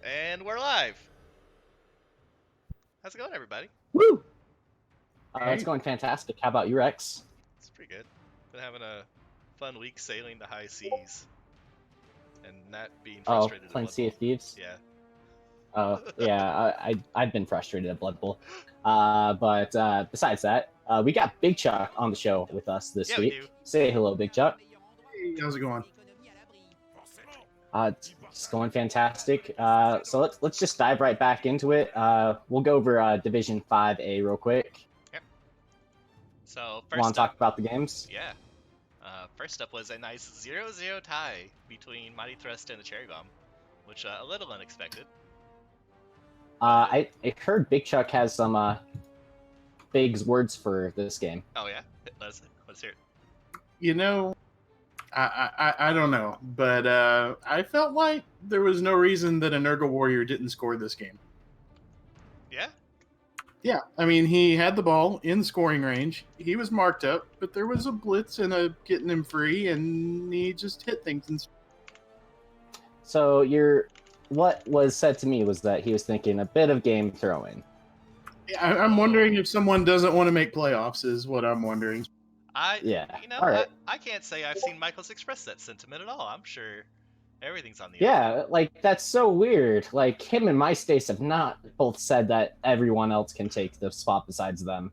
And we're live. How's it going, everybody? Woo! Hey. It's going fantastic. How about you, Rex? It's pretty good. Been having a fun week sailing the high seas. And not being frustrated Playing at Sea of Thieves? Yeah. Yeah, I've been frustrated at Blood Bowl. But besides that, we got Big Chuck on the show with us this we week. do. Say hello, Big Chuck. Hey, how's it going? It's going fantastic. So let's just dive right back into it. We'll go over Division 5A real quick. So, Want to talk about the games? Yeah. First up was a nice 0-0 tie between Mighty Thrust and the Cherry Bomb, which a little unexpected. I heard Big Chuck has some big words for this game. Oh yeah, let's hear it. You know, I don't know, but I felt like there was no reason that a Nurgle Warrior didn't score this game. Yeah? Yeah, I mean, he had the ball in scoring range. He was marked up, but there was a blitz and a getting him free, and he just hit things. And... So what was said to me was that he was thinking a bit of game throwing. I'm wondering if someone doesn't want to make playoffs is what I'm wondering. Yeah. All right. I can't say I've seen Michaels express that sentiment at all. I'm sure everything's on the Yeah, like that's so weird. Like him and MySpace have not both said that everyone else can take the spot besides them.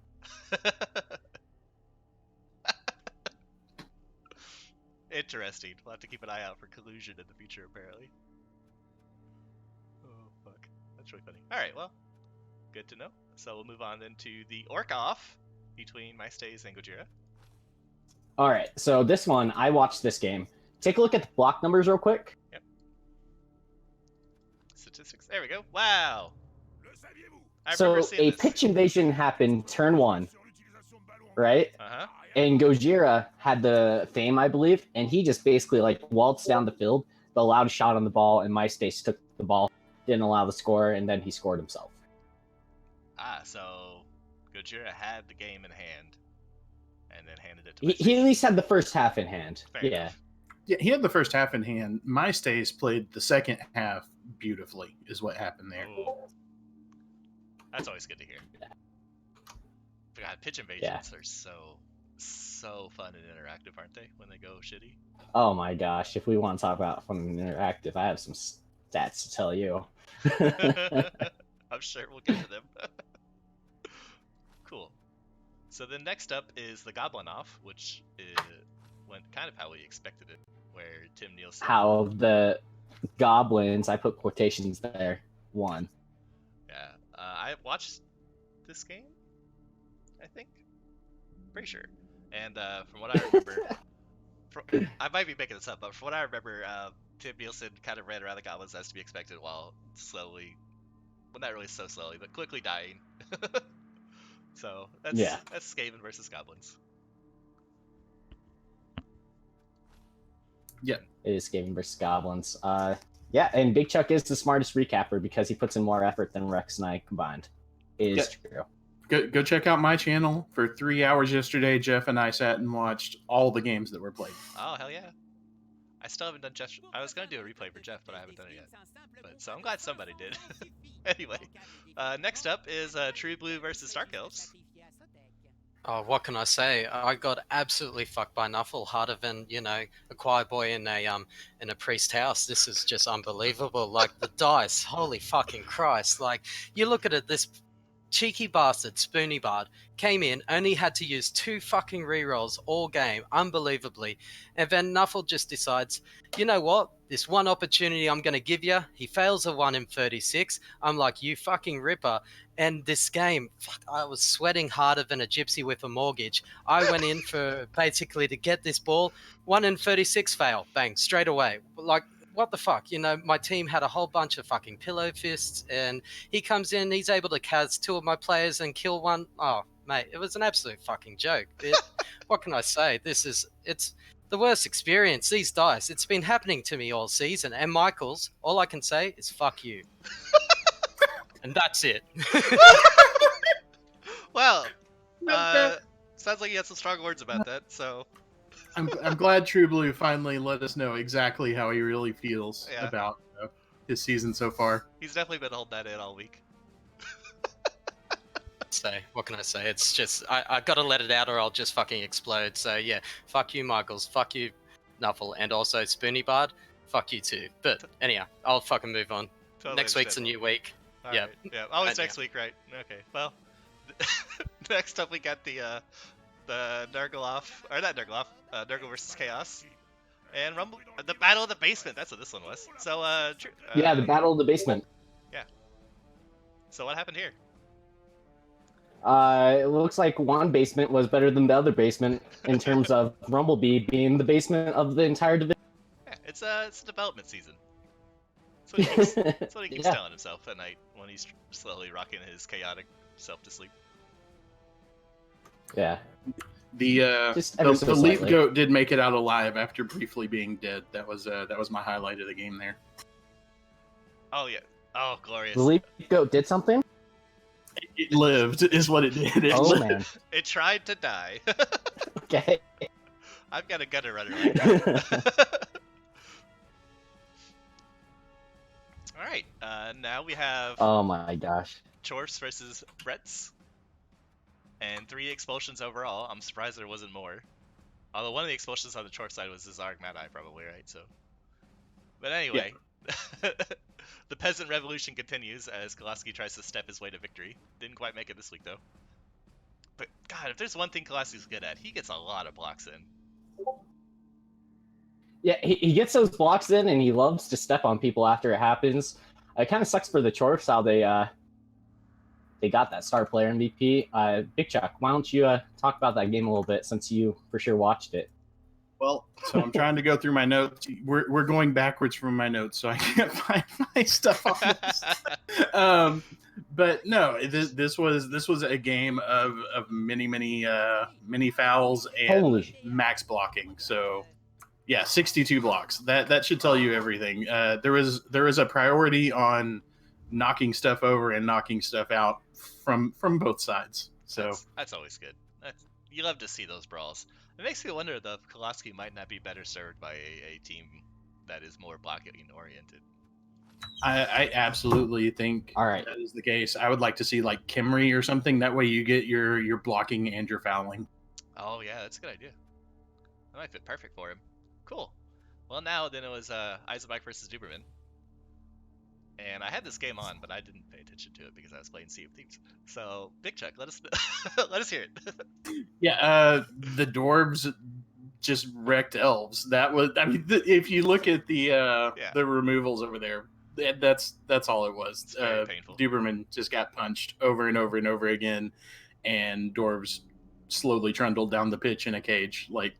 Interesting. We'll have to keep an eye out for collusion in the future, apparently. Oh, fuck. That's really funny. Alright, well, good to know. So we'll move on then to the Orc-Off between MyStays and Gojira. Alright, so this one, I watched this game. Take a look at the block numbers real quick. Yep. Statistics. There we go. Wow. So a pitch invasion happened turn 1, right? Uh-huh. And Gojira had the fame, I believe, and he just basically like waltzed down the field, but allowed a shot on the ball, and MySpace took the ball, didn't allow the score, and then he scored himself. Ah, so Gojira had the game in hand, and then handed it to He at least had the first half in hand. Fair yeah. enough. Yeah, he had the first half in hand. MySpace played the second half beautifully, is what happened there. Ooh. That's always good to hear. God, pitch invasions are so fun and interactive, aren't they? When they go shitty. Oh my gosh! If we want to talk about fun and interactive, I have some stats to tell you. I'm sure we'll get to them. Cool. So then next up is the Goblin Off, which went kind of how we expected it, where Tim Nielsen. How the goblins, I put quotations there, won. Yeah, I watched this game, I think. Pretty sure. And from what I remember, I might be making this up, but from what I remember, Tim Nielsen kind of ran around the goblins as to be expected while slowly, well, not really so slowly, but quickly dying. So that's Skaven versus goblins. Yeah, it is Skaven versus goblins. Yeah, and Big Chuck is the smartest recapper because he puts in more effort than Rex and I combined. It is true. Go check out my channel. For 3 hours yesterday, Jeff and I sat and watched all the games that were played. Oh, hell yeah. I still haven't done Jeff. I was going to do a replay for Jeff, but I haven't done it yet. So I'm glad somebody did. Anyway, next up is True Blue versus Dark Elves. Oh, what can I say? I got absolutely fucked by Nuffle, harder than, a choir boy in a priest house. This is just unbelievable. Like, the dice, holy fucking Christ. Like, you look at it, this cheeky bastard, Spoony Bard, came in, only had to use 2 fucking rerolls all game, unbelievably. And then Nuffle just decides, you know what? This one opportunity I'm going to give you, he fails a 1 in 36. I'm like, you fucking ripper. And this game, fuck, I was sweating harder than a gypsy with a mortgage. I went in for basically to get this ball. 1 in 36 fail. Bang, straight away. Like, what the fuck? My team had a whole bunch of fucking pillow fists, and he comes in, he's able to cast 2 of my players and kill 1. Oh, mate, it was an absolute fucking joke. What can I say? It's the worst experience. These dice, it's been happening to me all season. And Michaels, all I can say is fuck you. And that's it. Well, sounds like you had some strong words about that, so... I'm glad True Blue finally let us know exactly how he really feels about his season so far. He's definitely been holding that in all week. Say, what can I say? It's just I gotta let it out or I'll just fucking explode. So yeah, fuck you, Michaels. Fuck you, Nuffle, and also Spoony Bard. Fuck you too. But anyhow, I'll fucking move on. Totally Next week's a understandable. new week. All Yeah. right. Yeah. Always Yeah. next week, right? Okay. Well, next up we got the Nurgle or not Nurgle Nurgle versus Chaos, and Rumble, the Battle of the Basement. That's what this one was. So Yeah, the Battle of the Basement. So what happened here? It looks like one basement was better than the other basement in terms of Rumblebee being the basement of the entire division. Yeah, it's a development season. That's what he keeps Yeah. telling himself at night when he's slowly rocking his chaotic self to sleep. Yeah. The Just ever so the leaf slightly. goat did make it out alive after briefly being dead. That was my highlight of the game there. Oh yeah. Oh, glorious. The Leaf Goat did something? It lived, is what it did. It Oh, lived. man. It tried to die. Okay. I've got a gutter runner like that. All right. Now we have Oh, my gosh. Chorfs versus Bretts, and 3 expulsions overall. I'm surprised there wasn't more. Although one of the expulsions on the Chorf side was the Zarg Mad Eye, probably, right? So, but anyway, the peasant revolution continues as Kolaski tries to step his way to victory. Didn't quite make it this week though. But God, if there's one thing Kolaski's good at, he gets a lot of blocks in. Yeah, he gets those blocks in, and he loves to step on people after it happens. It kind of sucks for the Chorfs how they got that star player MVP. Big Chuck, why don't you talk about that game a little bit since you for sure watched it? Well, so I'm trying to go through my notes. We're going backwards from my notes, so I can't find my stuff on this. But no, this was a game of many fouls and Holy. max blocking. So yeah, 62 blocks. That should tell you everything. There was a priority on knocking stuff over and knocking stuff out from both sides. So that's always good. You love to see those brawls. It makes me wonder though if Kolaski might not be better served by a team that is more blocking oriented. I absolutely think All right. that is the case. I would like to see like Kimry or something. That way you get your blocking and your fouling. Oh yeah, that's a good idea. That might fit perfect for him. Cool. Well, now then it was Eisenbach versus Duberman. And I had this game on, but I didn't pay attention to it because I was playing Sea of Thieves. So, Big Chuck, let us let us hear it. Yeah, the dwarves just wrecked elves. That was, I mean, if you look at the removals over there, that's all it was. It's very painful. Duberman just got punched over and over and over again, and dwarves slowly trundled down the pitch in a cage. Like,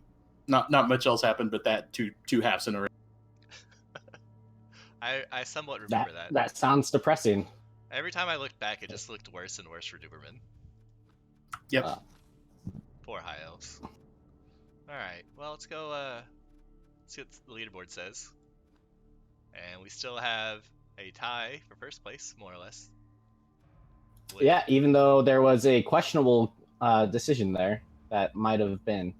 not much else happened, but that two halves in a row. I somewhat remember that. That sounds depressing. Every time I looked back, it just looked worse and worse for Duberman. Yep. Poor high elves. Alright, well, let's go see what the leaderboard says. And we still have a tie for first place, more or less. Yeah, even though there was a questionable decision there that might have been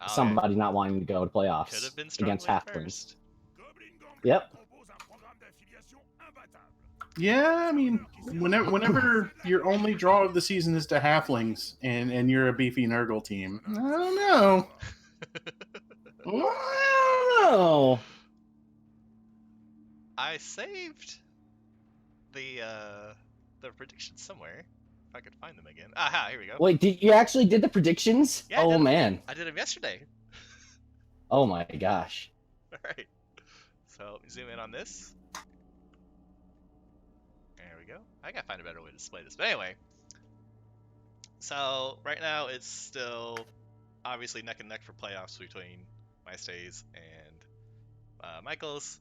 somebody not wanting to go to playoffs could have been against strongly Halflings. first. Yep. Yeah, I mean, whenever your only draw of the season is to Halflings and you're a beefy Nurgle team, I don't know. Wow. I saved the predictions somewhere. If I could find them again. Aha, here we go. Wait, you actually did the predictions? Yeah, Oh, man. I did them yesterday. Oh, my gosh. Alright. So, let me zoom in on this. There we go. I gotta find a better way to display this. But anyway. So, right now it's still obviously neck and neck for playoffs between MyStays and Michaels.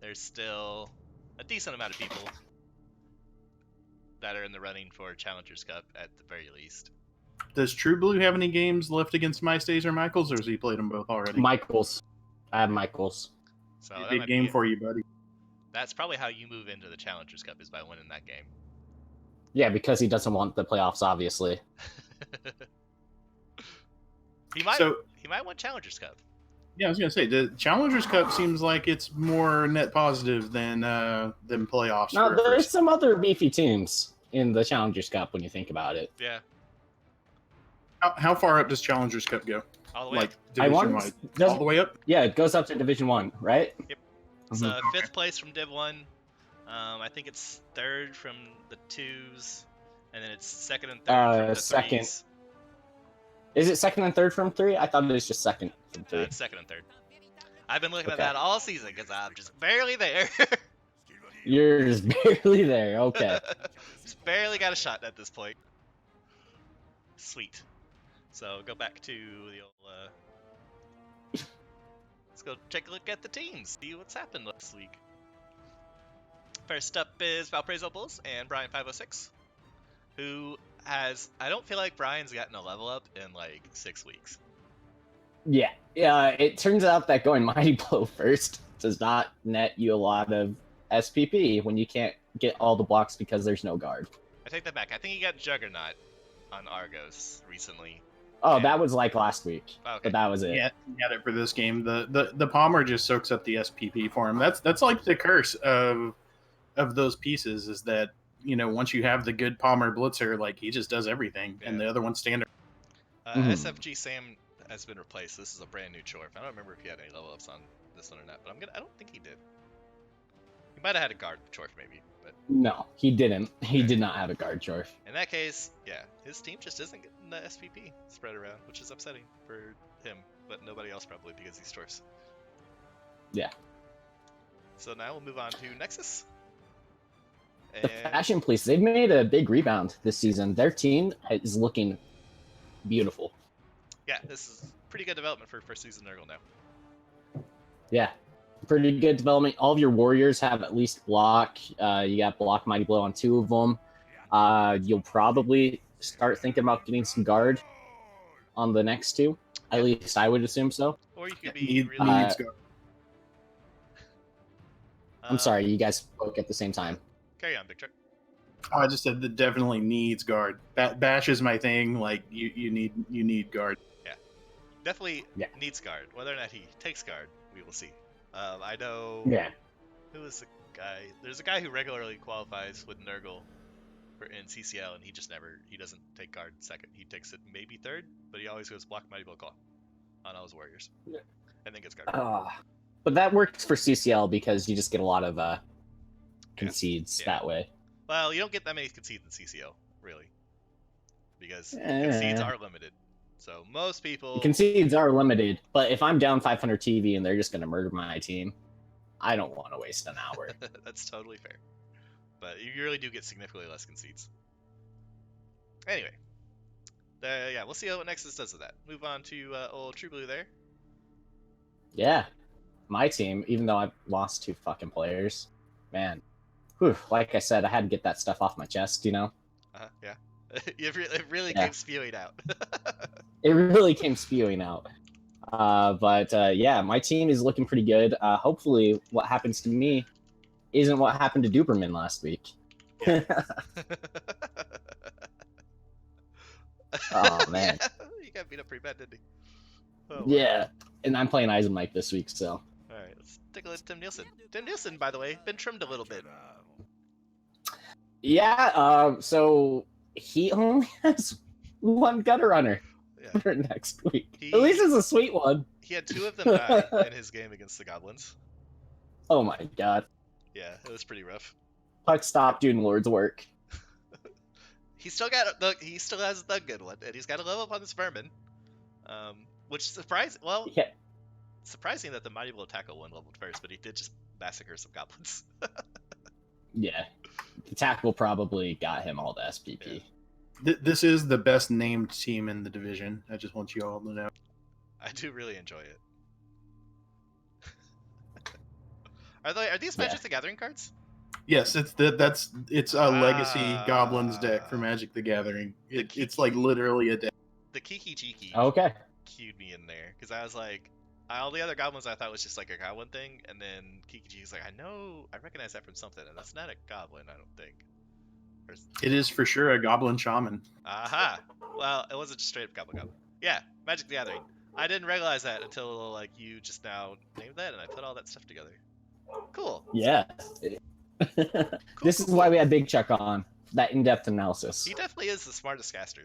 There's still a decent amount of people that are in the running for Challengers Cup at the very least. Does True Blue have any games left against MyStays or Michaels, or has he played them both already? Michaels. I have Michaels. So A that big might game be, for you, buddy. that's probably how you move into the Challengers Cup, is by winning that game. Yeah, because he doesn't want the playoffs, obviously. he might So he might win Challengers Cup. Yeah, I was gonna say the Challengers Cup seems like it's more net positive than playoffs. Now, For a there's first. some other beefy teams in the Challengers Cup when you think about it. Yeah, How far up does Challengers Cup go? all the way Like up. division wise, all the way up. Yeah, it goes up to Division 1, right? Yep. It's Mhm. fifth place from Div 1. I think it's third from the 2s, and then it's second and third from the second. 3s. Is it second and third from 3? I thought it was just second from 3. It's second and third. I've been looking at Okay. that all season because I'm just barely there. You're just barely there. Okay. Just barely got a shot at this point. Sweet. So go back to the old. Let's go take a look at the teams. See what's happened this week. First up is Valparaiso Bulls and Brian506, who has. I don't feel like Brian's gotten a level up in like 6 weeks. Yeah. It turns out that going Mighty Blow first does not net you a lot of SPP when you can't get all the blocks because there's no guard. I take that back. I think he got Juggernaut on Argos recently. Oh, Yeah. that was like last week. Okay. But that was it. Yeah, he had it for this game. The Palmer just soaks up the SPP for him. That's like the curse of those pieces is that once you have the good Palmer blitzer, like he just does everything, and Yeah. the other one's standard. SFG Sam has been replaced. This is a brand new Chorf. I don't remember if he had any level ups on this one or not, but I don't think he did. He might have had a guard Chorf maybe, but No, he didn't. He did not have a guard, Chorf. in that case, yeah, his team just isn't getting the SPP spread around, which is upsetting for him, but nobody else probably because he's Chorfs. Yeah. So now we'll move on to Nexus. The And Fashion Police, they've made a big rebound this season. Their team is looking beautiful. yeah, this is pretty good development for first season Nurgle now. Yeah. Pretty good development. All of your warriors have at least block. You got block Mighty Blow on 2 of them. You'll probably start thinking about getting some guard on the next 2. At least I would assume so. Or you could be Needs really. guard. I'm sorry, you guys spoke at the same time. Carry on, Big Truck. Oh, I just said that definitely needs guard. Bash is my thing. Like you need guard. Definitely Yeah. needs guard. Whether or not he takes guard, we will see. I know. Yeah. Who is the guy? There's a guy who regularly qualifies with Nurgle in CCL, and he doesn't take guard second. He takes it maybe third, but he always goes block Mighty Blow Claw on all his warriors. Yeah. And then gets guard. But that works for CCL because you just get a lot of concedes Yeah. that way. Well, you don't get that many concedes in CCL, really. Because Yeah. concedes are limited. So most people. Concedes are limited, but if I'm down 500 TV and they're just going to murder my team, I don't want to waste an hour. That's totally fair. But you really do get significantly less concedes. Anyway. Yeah, we'll see what Nexus does with that. Move on to old True Blue there. Yeah. My team, even though I've lost 2 fucking players, man. Whew, like I said, I had to get that stuff off my chest, Yeah. It really Yeah. came spewing out. It really came spewing out. But yeah, my team is looking pretty good. Hopefully, what happens to me isn't what happened to Duperman last week. Oh, man. He got beat up pretty bad, didn't he? Oh, Yeah, and I'm playing Eisenmike this week, so. Alright, let's take a look at Tim Nielsen. Tim Nielsen, by the way, been trimmed a little bit. Yeah, so he only has 1 gutter runner Yeah. for next week. At least it's a sweet one. He had 2 of them die in his game against the Goblins. Oh my god. Yeah, it was pretty rough. Puck stopped doing Lord's work. He still has the good one, and he's got a level up on this Vermin. Which surprising that the Mighty Blow Tackle one leveled first, but he did just massacre some goblins. Yeah. The tackle probably got him all the SPP. Yeah. This is the best named team in the division. I just want you all to know. I do really enjoy it. Are these Magic the Gathering cards? Yes, it's a legacy goblins deck for Magic the Gathering. It's like literally a deck. The Kiki Jiki Okay. cued me in there because I was like, all the other goblins I thought was just like a goblin thing, and then Kiki Jiki's like, I recognize that from something, and that's not a goblin, I don't think. It is for sure a goblin shaman. Aha! Well, it wasn't just straight up goblin. Yeah, Magic the Gathering. I didn't realize that until like you just now named that, and I put all that stuff together. Cool. Yeah. This is why we had Big Chuck on. That in-depth analysis. He definitely is the smartest caster.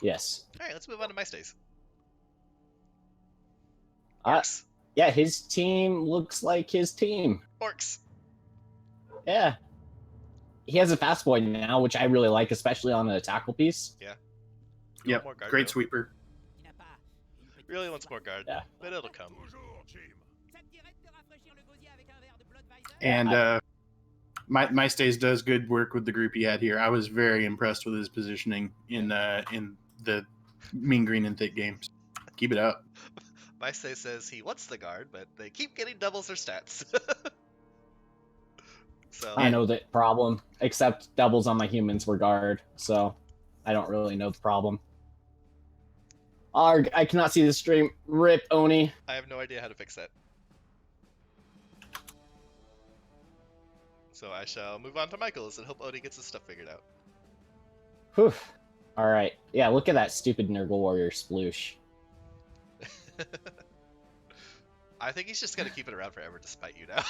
Yes. All right, let's move on to MySpace. Uh, Orcs. yeah, his team looks like his team. Orcs. Yeah. He has a fast boy now, which I really like, especially on the tackle piece. Yep, More guard, great though. sweeper. Really wants more guard, Yeah. but it'll come. And MySpace does good work with the group he had here. I was very impressed with his positioning in the Mean Green and Thick games. Keep it up. MySpace says he wants the guard, but they keep getting doubles their stats. So I know the problem, except doubles on my humans were guard, so I don't really know the problem. Arg, I cannot see the stream. Rip, Oni. I have no idea how to fix that. So I shall move on to Michael's and hope Odie gets his stuff figured out. Whew. Alright. Yeah, look at that stupid Nurgle Warrior sploosh. I think he's just gonna keep it around forever despite you now.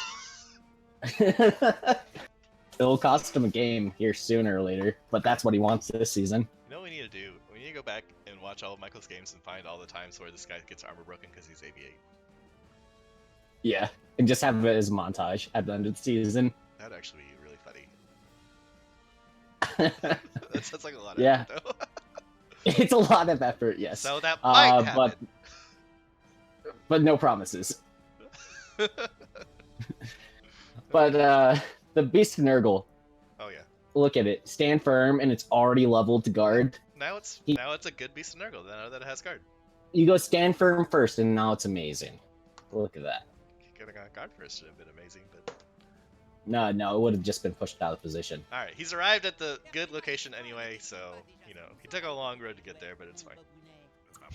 It'll cost him a game here sooner or later, but that's what he wants this season. You know what we need to do? We need to go back and watch all of Michael's games and find all the times where this guy gets armor broken because he's AV8. Yeah, and just have it as a montage at the end of the season. That'd actually be really funny. That sounds like a lot of Yeah. effort, though. It's a lot of effort, yes. So that might happen. But no promises. But the Beast of Nurgle, Oh yeah. look at it. Stand firm, and it's already leveled to guard. Now it's a good Beast of Nurgle now that it has guard. You go stand firm first, and now it's amazing. Look at that. Getting on guard first would have been amazing, but No, it would have just been pushed out of position. all right, he's arrived at the good location anyway, so you know he took a long road to get there, but it's fine.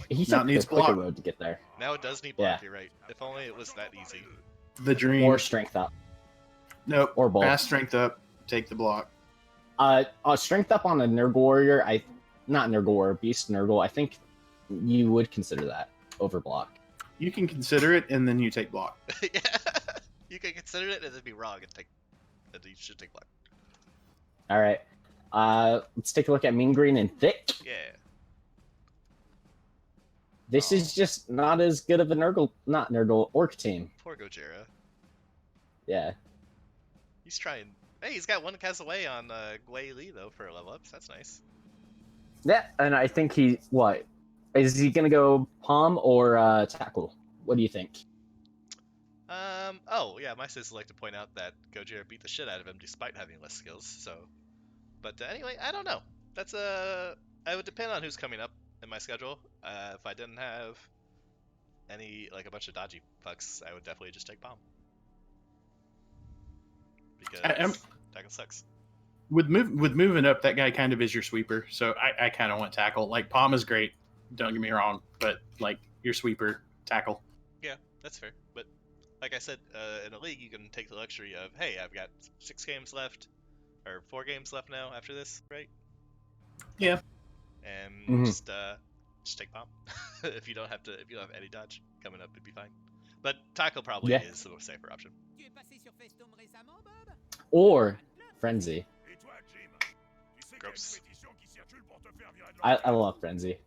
He Now it took needs the quicker block. road to get there. Now it does need block. Yeah. You're right. If only it was that easy. The dream. Or strength up. Nope. or both. Pass strength up. Take the block. Strength up on a Nurgle Warrior, not Nurgle Warrior, Beast Nurgle, I think you would consider that over block. You can consider it, and then you take block. Yeah, you can consider it and then be wrong and take. And you should take block. All right. Let's take a look at Mean Green and Thick. Yeah. This is just not as good of a Nurgle Orc team. Poor Gojira. Yeah. He's trying. Hey, he's got one cast away on Gwei Li though for level ups. That's nice. Yeah, and I think what? Is he gonna go palm or tackle? What do you think? Oh yeah, my sis would like to point out that Gojira beat the shit out of him despite having less skills. So, but anyway, I don't know. That's I would depend on who's coming up in my schedule. If I didn't have any like a bunch of dodgy fucks, I would definitely just take bomb. Because tackle sucks. With moving up, that guy kind of is your sweeper. So I kind of want tackle. Like Palm is great. Don't get me wrong, but like your sweeper tackle. Yeah, that's fair. But like I said, in a league, you can take the luxury of, hey, I've got 6 games left, or 4 games left now after this, right? Yeah. And just take bomb. if you don't have any dodge coming up, it'd be fine. But tackle probably is the safer option. Or Frenzy. Gross. I love Frenzy.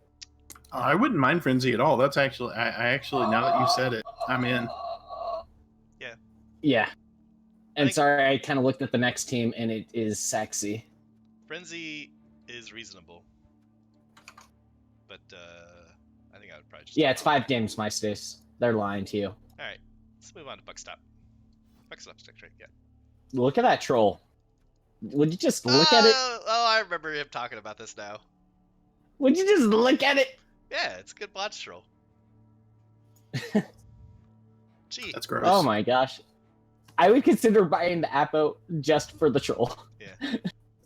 I wouldn't mind Frenzy at all. That's actually I actually now that you said it, I'm in. Yeah. Yeah. And sorry, I kind of looked at the next team, and it is sexy. Frenzy is reasonable. But I think I would probably just... Yeah, it's 5 games, MySpace. They're lying to you. Alright, let's move on to Buckstop. Buckstop's next, right? Yeah. Look at that troll. Would you just look at it? Oh, I remember him talking about this now. Would you just look at it? Yeah, it's a good botch troll. Gee. That's gross. Oh my gosh. I would consider buying the Apo just for the troll. Yeah.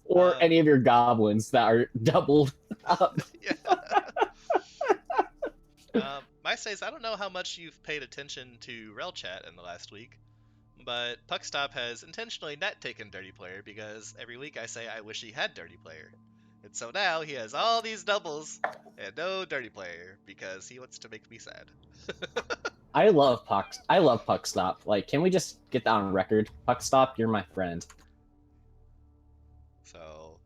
Or any of your goblins that are doubled up. Yeah. MySpace, I don't know how much you've paid attention to Rel Chat in the last week, but Puckstop has intentionally not taken Dirty Player because every week I say I wish he had Dirty Player. And so now he has all these doubles and no dirty player because he wants to make me sad. I love puck. I love puck stop. Like, can we just get that on record? Puck stop, you're my friend. So,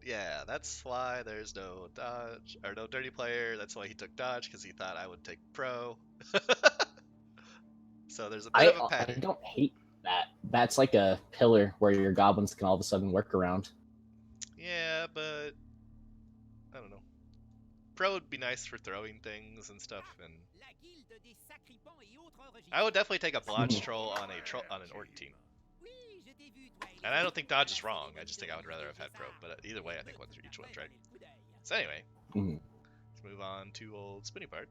yeah, that's why there's no dodge or no dirty player. That's why he took dodge because he thought I would take pro. So there's a bit of a I pattern. don't hate that. That's like a pillar where your goblins can all of a sudden work around. Yeah, but I don't know. Pro would be nice for throwing things and stuff, and I would definitely take a blotch troll on an orc team. And I don't think dodge is wrong. I just think I would rather have had pro. But either way, I think each one's right. So anyway, let's move on to old Spinny Part.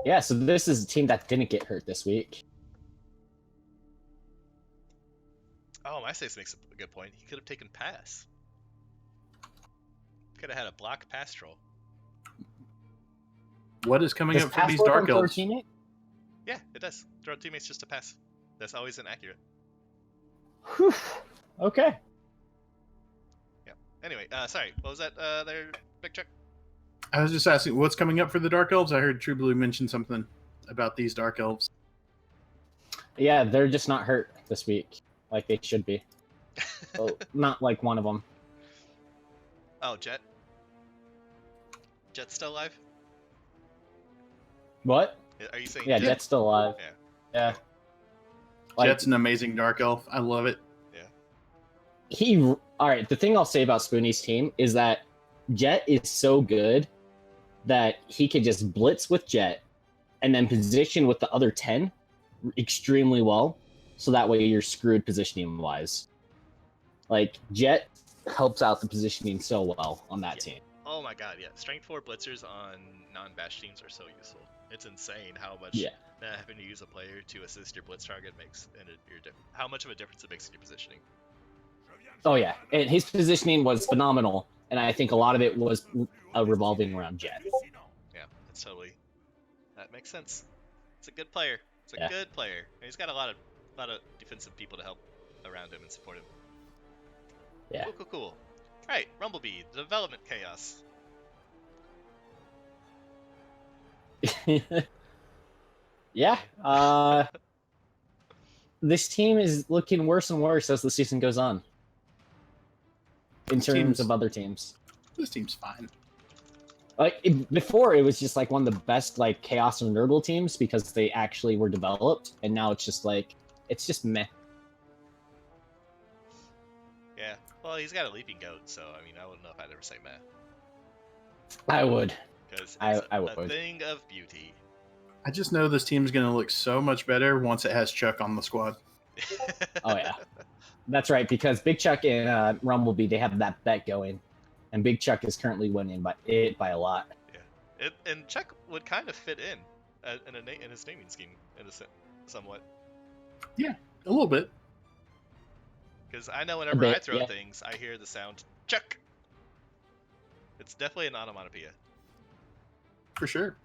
Yeah, so this is a team that didn't get hurt this week. Oh, MySpace makes a good point. He could have taken pass. Could have had a block pass troll. What is coming Does up for pass these work on dark third elves? teammate? Yeah, it does. Throw teammates just a pass. That's always inaccurate. Whew. Okay. Yeah. Anyway, sorry. What was that there, Big Chuck? I was just asking, what's coming up for the dark elves? I heard True Blue mention something about these dark elves. Yeah, they're just not hurt this week, like they should be. Well, not like one of them. Oh, Jet. Jet's still alive? What? Are you saying Yeah, Jet? Jet's still alive. Yeah. Yeah. Like, Jet's an amazing dark elf. I love it. all right, the thing I'll say about Spoonie's team is that Jet is so good that he could just blitz with Jet and then position with the other 10 extremely well, so that way you're screwed positioning wise. Like, Jet helps out the positioning so well on that team. Oh my god, yeah. Strength 4 blitzers on non-bash teams are so useful. It's insane how much having to use a player to assist your blitz target makes, and how much of a difference it makes in your positioning. Oh yeah, and his positioning was phenomenal, and I think a lot of it was revolving around Jet. Yeah, that's totally. That makes sense. It's a good player. It's a good player. And he's got a lot of defensive people to help around him and support him. Yeah. Cool. All right, Rumblebee, development chaos. Yeah. This team is looking worse and worse as the season goes on. In terms of other teams. This team's fine. Like before, it was just like one of the best like Chaos and Nurgle teams because they actually were developed, and now it's just like meh. Yeah. Well, he's got a leaping goat, so I mean, I wouldn't know if I'd ever say meh. I would. Because I a would. thing of beauty. I just know this team's going to look so much better once it has Chuck on the squad. Oh yeah, that's right. Because Big Chuck and Rumblebee, they have that bet going, and Big Chuck is currently winning by a lot. Yeah, and Chuck would kind of fit in his naming scheme somewhat. Yeah, a little bit. Because I know whenever I throw things, I hear the sound Chuck. It's definitely an onomatopoeia. For sure.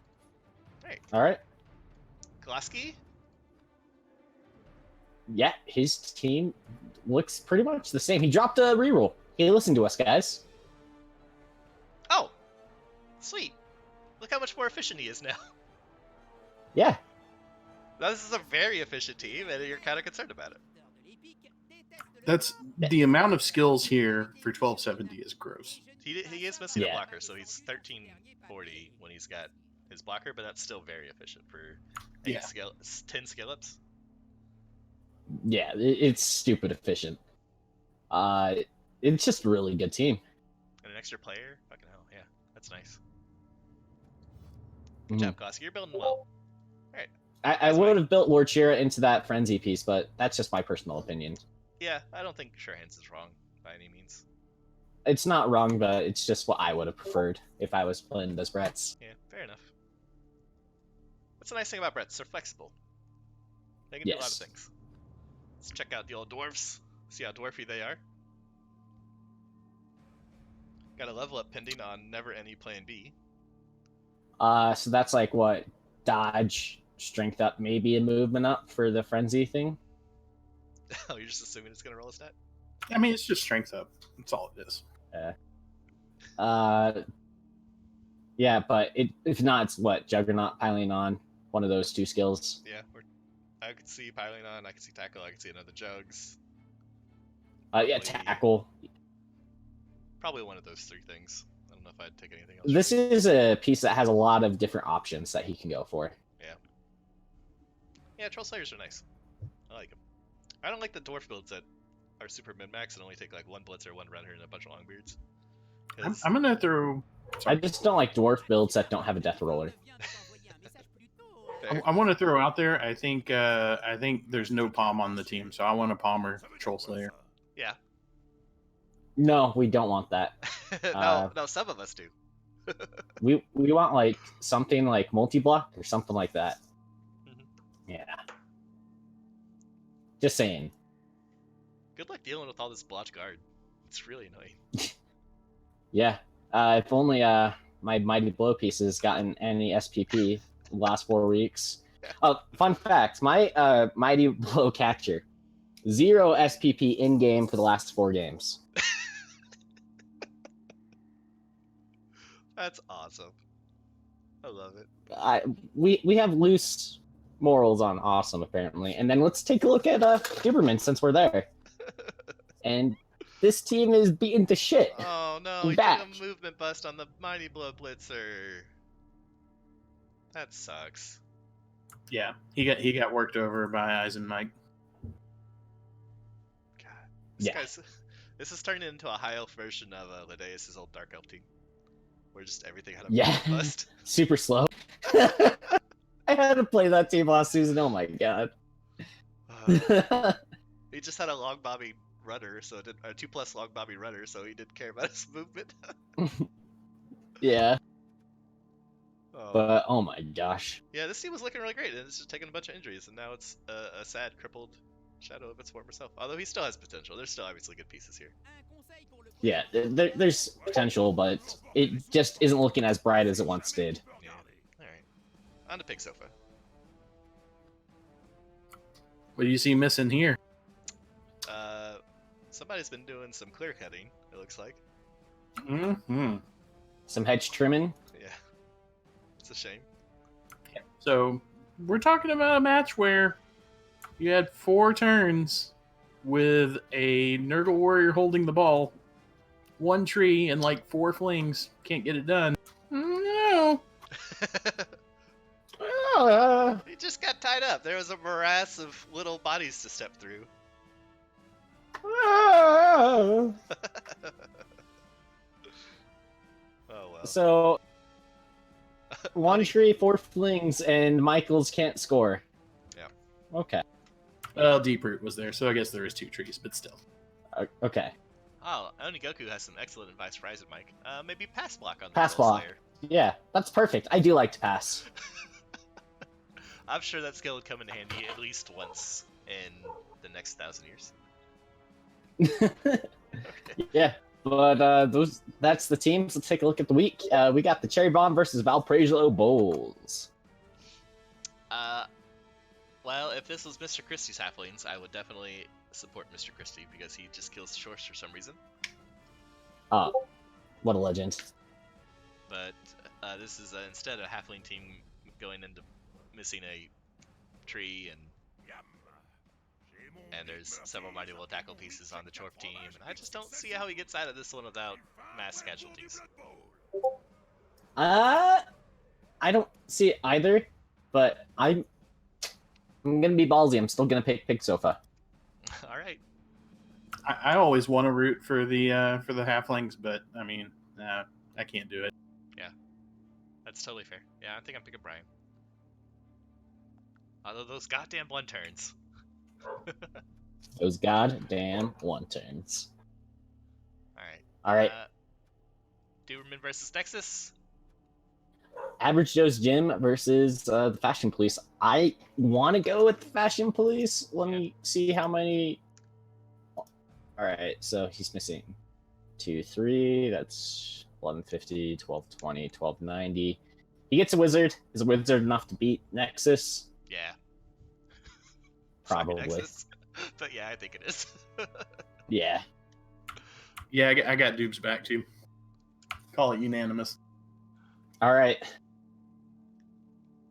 All right. Glasky? Yeah, his team looks pretty much the same. He dropped a reroll. He listened to us, guys. Oh, sweet. Look how much more efficient he is now. Yeah. This is a very efficient team, and you're kind of concerned about it. That's the amount of skills here for 1270 is gross. He is missing a blocker, so he's 1340 when he's got his blocker, but that's still very efficient for 10 skill ups. Yeah, it's stupid efficient. It's just a really good team. And an extra player? Fucking hell, yeah. That's nice. Good job, Glasky. You're building well. Alright. I would have built Lord Shira into that frenzy piece, but that's just my personal opinion. Yeah, I don't think Sure-Hands is wrong by any means. It's not wrong, but it's just what I would have preferred if I was playing those Bretts. Yeah, fair enough. What's the nice thing about Bretts? They're flexible. They can do a lot of things. Let's check out the old dwarves. See how dwarfy they are. Got a level up pending on Never Any Plan B. So that's like what? Dodge, strength up, maybe a movement up for the frenzy thing? Oh, you're just assuming it's going to roll a stat? I mean, it's just strength up. That's all it is. Yeah, but if not, it's what Juggernaut piling on one of those two skills. Yeah, I could see piling on. I could see tackle. I could see another jugs. Yeah, Probably- tackle. Probably one of those three things. I don't know if I'd take anything else. This really. is a piece that has a lot of different options that he can go for. Yeah, Troll Slayers are nice. I like them. I don't like the dwarf builds that are super min max and only take like one blitzer, one runner, and a bunch of longbeards. I'm gonna throw. I just don't like dwarf builds that don't have a death roller. Fair. I want to throw out there. I think there's no palm on the team, so I want a palmer Troll Slayer. Yeah. No, we don't want that. No, some of us do. We want like something like multi-block or something like that. Mhm. Yeah. Just saying. Good luck dealing with all this blotch guard. It's really annoying. Yeah. If only my Mighty Blow pieces gotten any SPP the last 4 weeks. Fun fact, my Mighty Blow catcher, 0 SPP in game for the last 4 games. That's awesome. I love it. We have loose morals on awesome apparently, and then let's take a look at Duberman since we're there. And this team is beaten to shit. Oh no, I'm he back. took a movement bust on the Mighty Blow Blitzer. That sucks. Yeah, he got worked over by Eisen Mike. God. This Yeah. This is turning into a high elf version of Ladeus' old dark elf team. Where just everything had a Yeah. movement bust. Super slow. I had to play that team last season. Oh my god. He just had a long bobby rudder, so it did a 2+ long bobby rudder, so he didn't care about his movement. Yeah, Oh. but oh my gosh. Yeah, this team was looking really great, and it's just taking a bunch of injuries, and now it's a sad, crippled shadow of its former self. Although he still has potential. There's still obviously good pieces here. Yeah, there's potential, but it just isn't looking as bright as it once did. Yeah. Alright. On to Pig Sofa. What do you see missing here? Somebody's been doing some clear cutting, it looks like. Mm-hmm. Some hedge trimming. Yeah. It's a shame. So we're talking about a match where you had 4 turns with a Nurgle warrior holding the ball, 1 tree, and like 4 flings. Can't get it done. No. He just got tied up. There was a morass of little bodies to step through. Oh well. So 1 tree, 4 flings, and Michaels can't score. Yeah. Okay. Well, Deeproot was there, so I guess there is 2 trees, but still. Okay. Oh, Onigoku has some excellent advice for Isaac Mike. Maybe pass block on the Pass Soul block. Slayer. Yeah, that's perfect. I do like to pass. I'm sure that skill would come in handy at least once in the next 1,000 years. Okay. Yeah, but that's the teams. Let's take a look at the week. We got the Cherry Bomb versus Valparaiso Bulls. Well, if this was Mr. Christie's halflings, I would definitely support Mr. Christie because he just kills shorts for some reason. What a legend. But this is instead a halfling team going into missing a tree, and there's several mighty will tackle pieces on the Chorp team, and I just don't see how he gets out of this one without mass casualties. I don't see it either, but I'm gonna be ballsy. I'm still gonna pick Pig Sofa. All right. I always want to root for the halflings, but I mean, I can't do it. That's totally fair. Yeah, I think I'm picking Brian. Although those goddamn 1 turns. Those goddamn 1 turns. Alright. All right. Duberman versus Nexus. Average Joe's Gym versus the Fashion Police. I want to go with the Fashion Police. Let me see how many. All right, so he's missing 2, 3. That's 1150, 1220, 1290. He gets a wizard. Is a wizard enough to beat Nexus? Yeah. Probably. Nexus. But yeah, I think it is. Yeah. Yeah, I got Dubes back too. Call it unanimous. All right.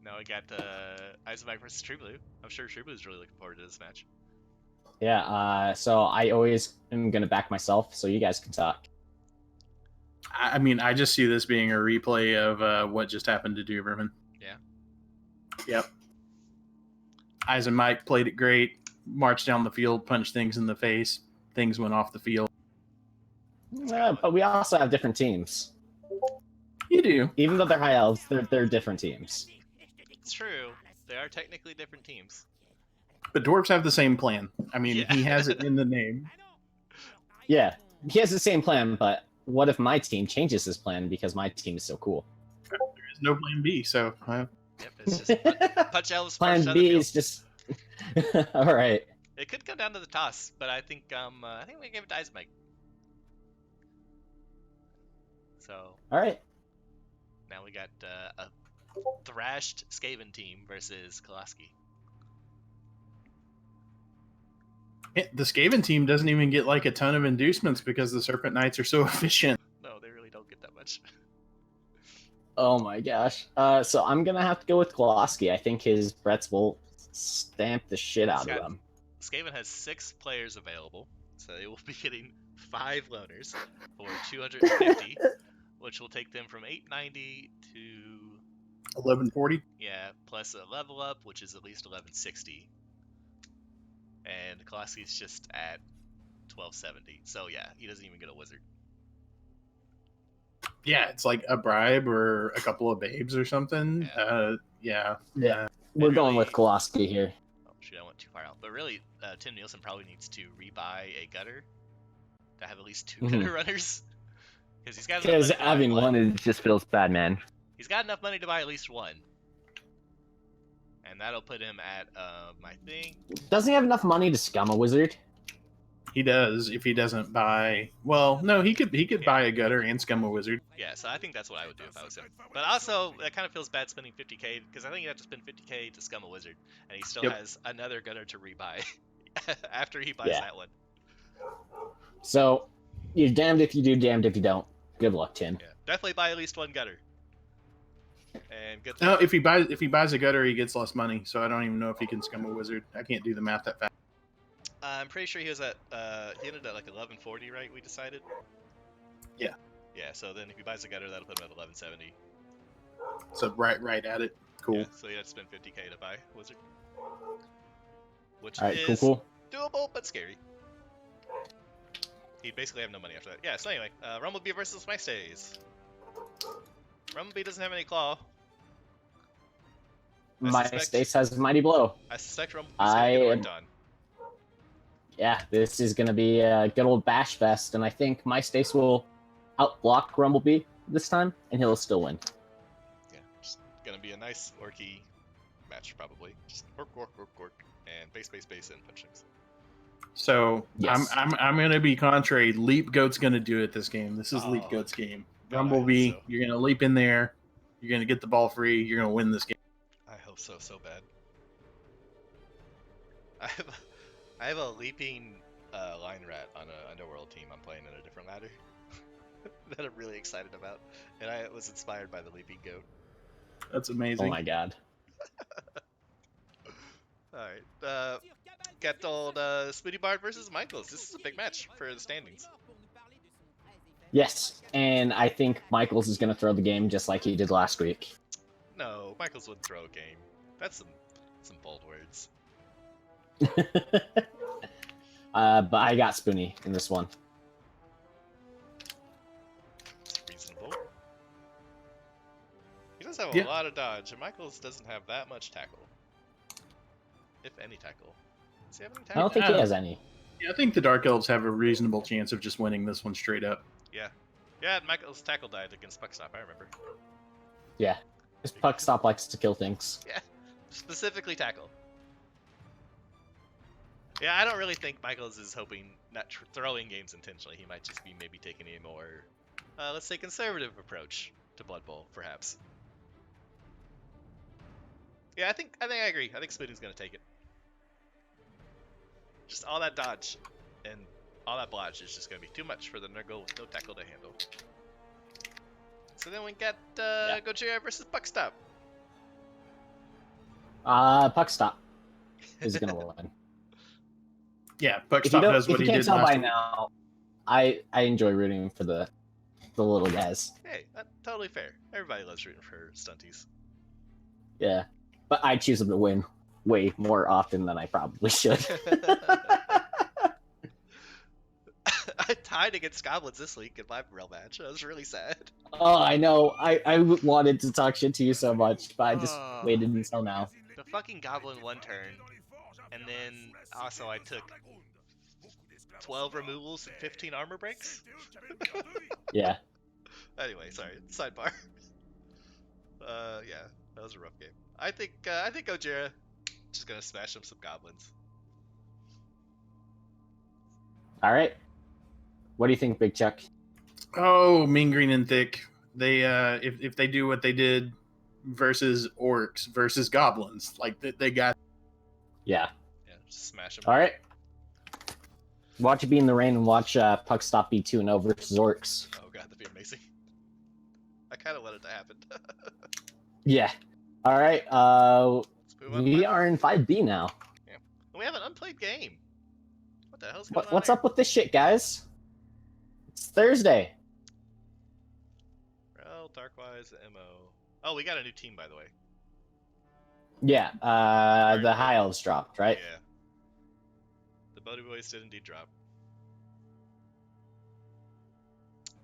Now we got Eisenbach versus True Blue. I'm sure True Blue's really looking forward to this match. Yeah. So I always am gonna back myself, so you guys can talk. I mean, I just see this being a replay of what just happened to Duberman. Yeah. Yep. Eisenmike played it great. Marched down the field, punched things in the face. Things went off the field. But we also have different teams. You do. Even though they're high elves, they're different teams. It's true. They are technically different teams. But dwarves have the same plan. I mean, Yeah. he has it in the name. Yeah, he has the same plan, but what if my team changes his plan because my team is so cool? There is no plan B, so Yep, it's just punch elves. Plan punch B other is just all right. It could come down to the toss, but I think we gave it to Eisenbach. So All right. now we got a thrashed Skaven team versus Kolaski. the Skaven team doesn't even get like a ton of inducements because the Serpent Knights are so efficient. No, they really don't get that much. Oh my gosh. So I'm gonna have to go with Koloski. I think his Bretts will stamp the shit out of them. Skaven has 6 players available, so they will be getting 5 loners for 250, which will take them from 890 to 1140. yeah, plus a level up, which is at least 1160. And Kolaski's just at 1270. So yeah, he doesn't even get a wizard. Yeah, it's like a bribe or a couple of babes or something. Yeah. Yeah. We're And going really- with Koloski here. Oh shoot, I went too far out. But really, Tim Nielsen probably needs to rebuy a gutter to have at least 2 gutter runners. Because he's got enough Because money to buy having one. one it just feels bad, man. He's got enough money to buy at least one. And that'll put him at, I think... Doesn't he have enough money to scum a wizard? He does if he doesn't buy. Well, no, he could buy a gutter and scum a wizard. Yeah, so I think that's what I would do if I was him. But also, that kind of feels bad spending 50k, because I think you have to spend 50k to scum a wizard, and he still Yep. has another gunner to rebuy after he buys Yeah. that one. So you're damned if you do, damned if you don't. Good luck, Tim. Yeah, definitely buy at least one gunner. And good. No, if he buys a gutter, he gets less money. So I don't even know if he can scum a wizard. I can't do the math that fast. I'm pretty sure he was at he ended at like 1140, right? We decided. Yeah. Yeah. So then if he buys a gutter, that'll put him at 1170. So right at it. Cool. Yeah, so he had to spend 50k to buy wizard, which All right, is cool. doable but scary. He'd basically have no money after that. Yeah. So anyway, Rumblebee versus MyStays. Rumblebee doesn't have any claw. My suspect- Stace has Mighty Blow. I suspect Rumblebee's gonna get worked on. Yeah, this is going to be a good old bash fest, and I think my Stace will outblock Rumblebee this time, and he'll still win. Yeah, just gonna be a nice orky match probably. Just ork, and base, and punch things. So Yes. I'm gonna be contrary. Leap Goat's gonna do it this game. This is Leap Oh, Goat's game. God, I hope Rumblebee, so. you're gonna leap in there. You're gonna get the ball free. You're gonna win this game. I hope so bad. I have a leaping line rat on an underworld team I'm playing in a different ladder that I'm really excited about, and I was inspired by the leaping goat. That's amazing. Oh my god. All right, got the old Spooty Bard versus Michaels. This is a big match for the standings. Yes, and I think Michaels is going to throw the game just like he did last week. No, Michaels would throw a game. That's some bold words. But I got Spoonie in this one. It's reasonable. He does have Yeah. a lot of dodge, and Michaels doesn't have that much tackle. If any tackle. Does he have any I tackle? don't think he has any. Yeah, I think the Dark Elves have a reasonable chance of just winning this one straight up. Yeah, Michael's tackle died against Puckstop, I remember. Yeah. His puck stop likes to kill things. Specifically tackle. Yeah, I don't really think Michaels is hoping, not throwing games intentionally. He might just be maybe taking a more, let's say, conservative approach to Blood Bowl, perhaps. Yeah, I think I agree. I think Spoonie's gonna take it. Just all that dodge, and all that blotch is just gonna be too much for the Nurgle with no tackle to handle. So then we got Gojira versus Puckstop. Puck Stop is gonna win. Yeah, If you Puckstop don't, does if what you he can't did tell last by week. now, I enjoy rooting for the little guys. Hey, that's totally fair. Everybody loves rooting for stunties. Yeah, but I choose them to win way more often than I probably should. I tied against Goblins this week in my real match. I was really sad. Oh, I know. I wanted to talk shit to you so much, but I just Oh. waited until now. The fucking Goblin one turn, and then also I took 12 removals and 15 armor breaks. Yeah. Anyway, sorry. Sidebar. Yeah, that was a rough game. I think Gojira just gonna smash him some goblins. All right. What do you think, Big Chuck? Oh, Mean Green and Thick. They if they do what they did versus orcs versus goblins, like they got. Yeah. Yeah, just smash him. All right. Watch it be in the rain and watch Puck Stop be 2-0 versus Orcs. Oh god, that'd be amazing. I kind of wanted to happen. Yeah. All right. Let's move on to We 5. are in 5B now. Yeah. And we have an unplayed game. What the hell's going on What's there? up with this shit, guys? It's Thursday. Well, Darkwise, MO. Oh, we got a new team, by the way. Yeah. The High Elves dropped, right? Yeah. The Bodhi Boys did indeed drop.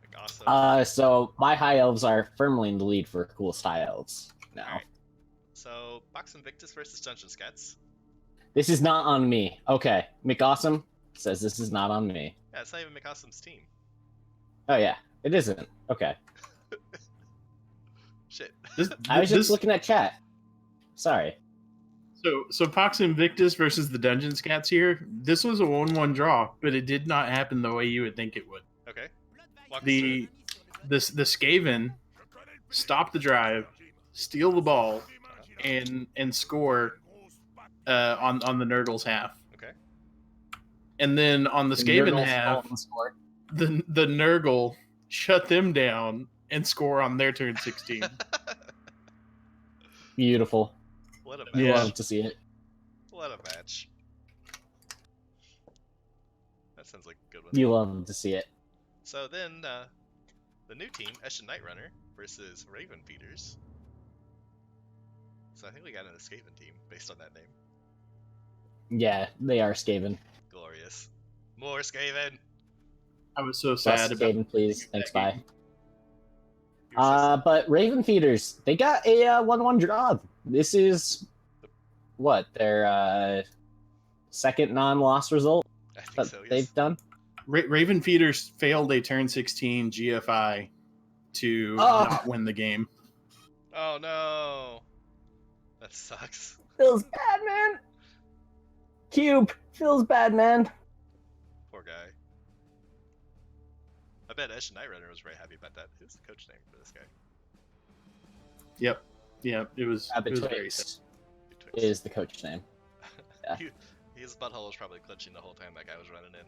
Like, awesome. So my High Elves are firmly in the lead for coolest High Elves now. Alright. So, Box Invictus versus Dungeon Scats. This is not on me. Okay. McAwesome says this is not on me. Yeah, it's not even McAwesome's team. Oh, yeah. It isn't. Okay. Shit. I was just looking at chat. Sorry. So Pox Invictus versus the Dungeon Scats here. This was a 1-1 draw, but it did not happen the way you would think it would. Okay. Walk us through it. The Skaven stop the drive, steal the ball, and score on the Nurgle's half. Okay. And then on the Skaven Nurgle's half, golden score. the Nurgle shut them down and score on their turn 16. Beautiful. What a match. Yeah. Love to see it. What a match. That sounds like a good one. You love to see it. So then, the new team, Eshin Nightrunner versus Raven Feeders. So I think we got an Skaven team based on that name. Yeah, they are Skaven. Glorious. More Skaven! I was so Less sad about Skaven, please. Thanks, bye. You're so But Raven Feeders, they got a 1-1 draw. This is what their second non-loss result I think that so, yes. they've done. Raven Feeders failed a turn 16 GFI to not win the game. Oh no! That sucks. Feels bad, man. Cube feels bad, man. Poor guy. I bet Eshin Nightrunner was very happy about that. Who's the coach name for this guy? Yep. Yeah, it was very sad. Twix Twix. is the coach name. Yeah. His butthole was probably clenching the whole time that guy was running in.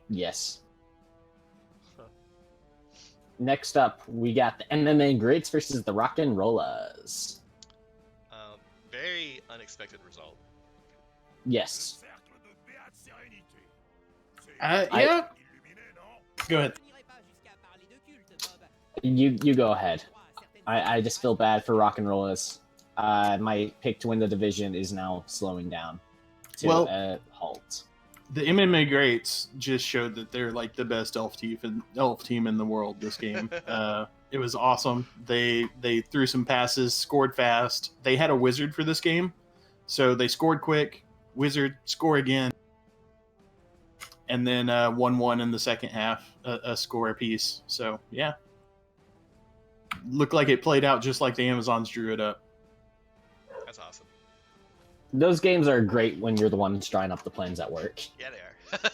Yes. Huh. Next up, we got the MMA Greats versus the Rock and Rollas. Very unexpected result. Yes. Yeah. Go ahead. You go ahead. I just feel bad for Rock and Rollas. My pick to win the division is now slowing down to a halt. The MMA Greats just showed that they're like the best elf team in the world this game. It was awesome. They threw some passes, scored fast. They had a wizard for this game, so they scored quick. Wizard score again, and then 1-1 in the second half, a score apiece. So yeah, looked like it played out just like the Amazons drew it up. That's awesome. Those games are great when you're the one who's drawing up the plans at work. Yeah, they are.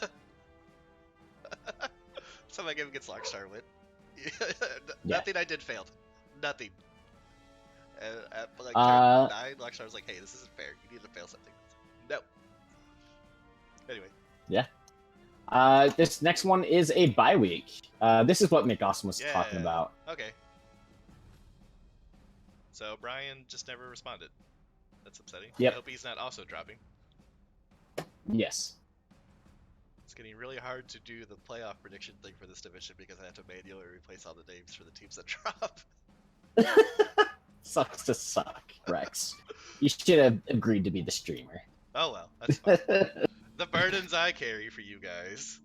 So my game against Lockstar went. Nothing I did failed. Nothing. And at like turn 9, Lockstar was like, "Hey, this isn't fair. You need to fail something." No. Anyway. Yeah. This next one is a bye week. This is what McAwesome was talking Yeah. about. Okay. So Brian just never responded. That's upsetting. Yep. I hope he's not also dropping. Yes. It's getting really hard to do the playoff prediction thing for this division because I have to manually replace all the names for the teams that drop. Sucks to suck, Rex. You should have agreed to be the streamer. Oh well, that's fine. The burdens I carry for you guys.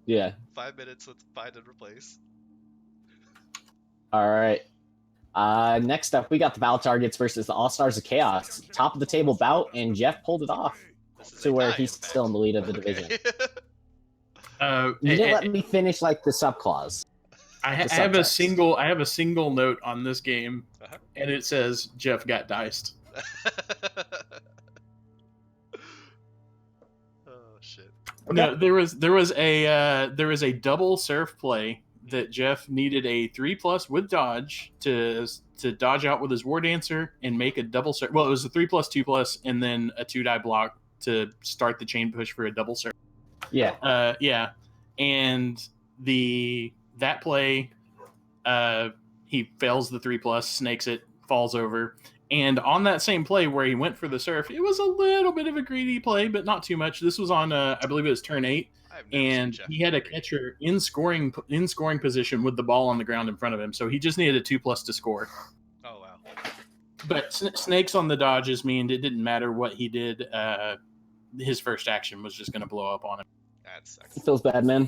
Yeah. 5 minutes with find and replace. All right. Next up, we got the Battle Targets versus the All Stars of Chaos. Top of the table bout, and Jeff pulled it off This is to a where tie, he's in fact. still in the lead of the Okay. division. Uh, You didn't eh, let me finish like the sub clause. I The have a subtext. single note on this game, Uh-huh. and it says Jeff got diced. Oh shit. No, there was a double surf play that Jeff needed a 3+ with dodge to dodge out with his War Dancer and make a double surf. Well, it was a 3+, 2+, and then a 2-die block to start the chain push for a double surf. Yeah. Yeah, and that play, he fails the 3+, snakes it, falls over. And on that same play where he went for the surf, it was a little bit of a greedy play, but not too much. This was on, I believe it was turn 8, I've never seen and Jeff he had a greedy. catcher in scoring position with the ball on the ground in front of him. So he just needed a 2+ to score. Oh wow. But snakes on the dodges mean it didn't matter what he did. His first action was just going to blow up on him. That sucks. It feels bad, man.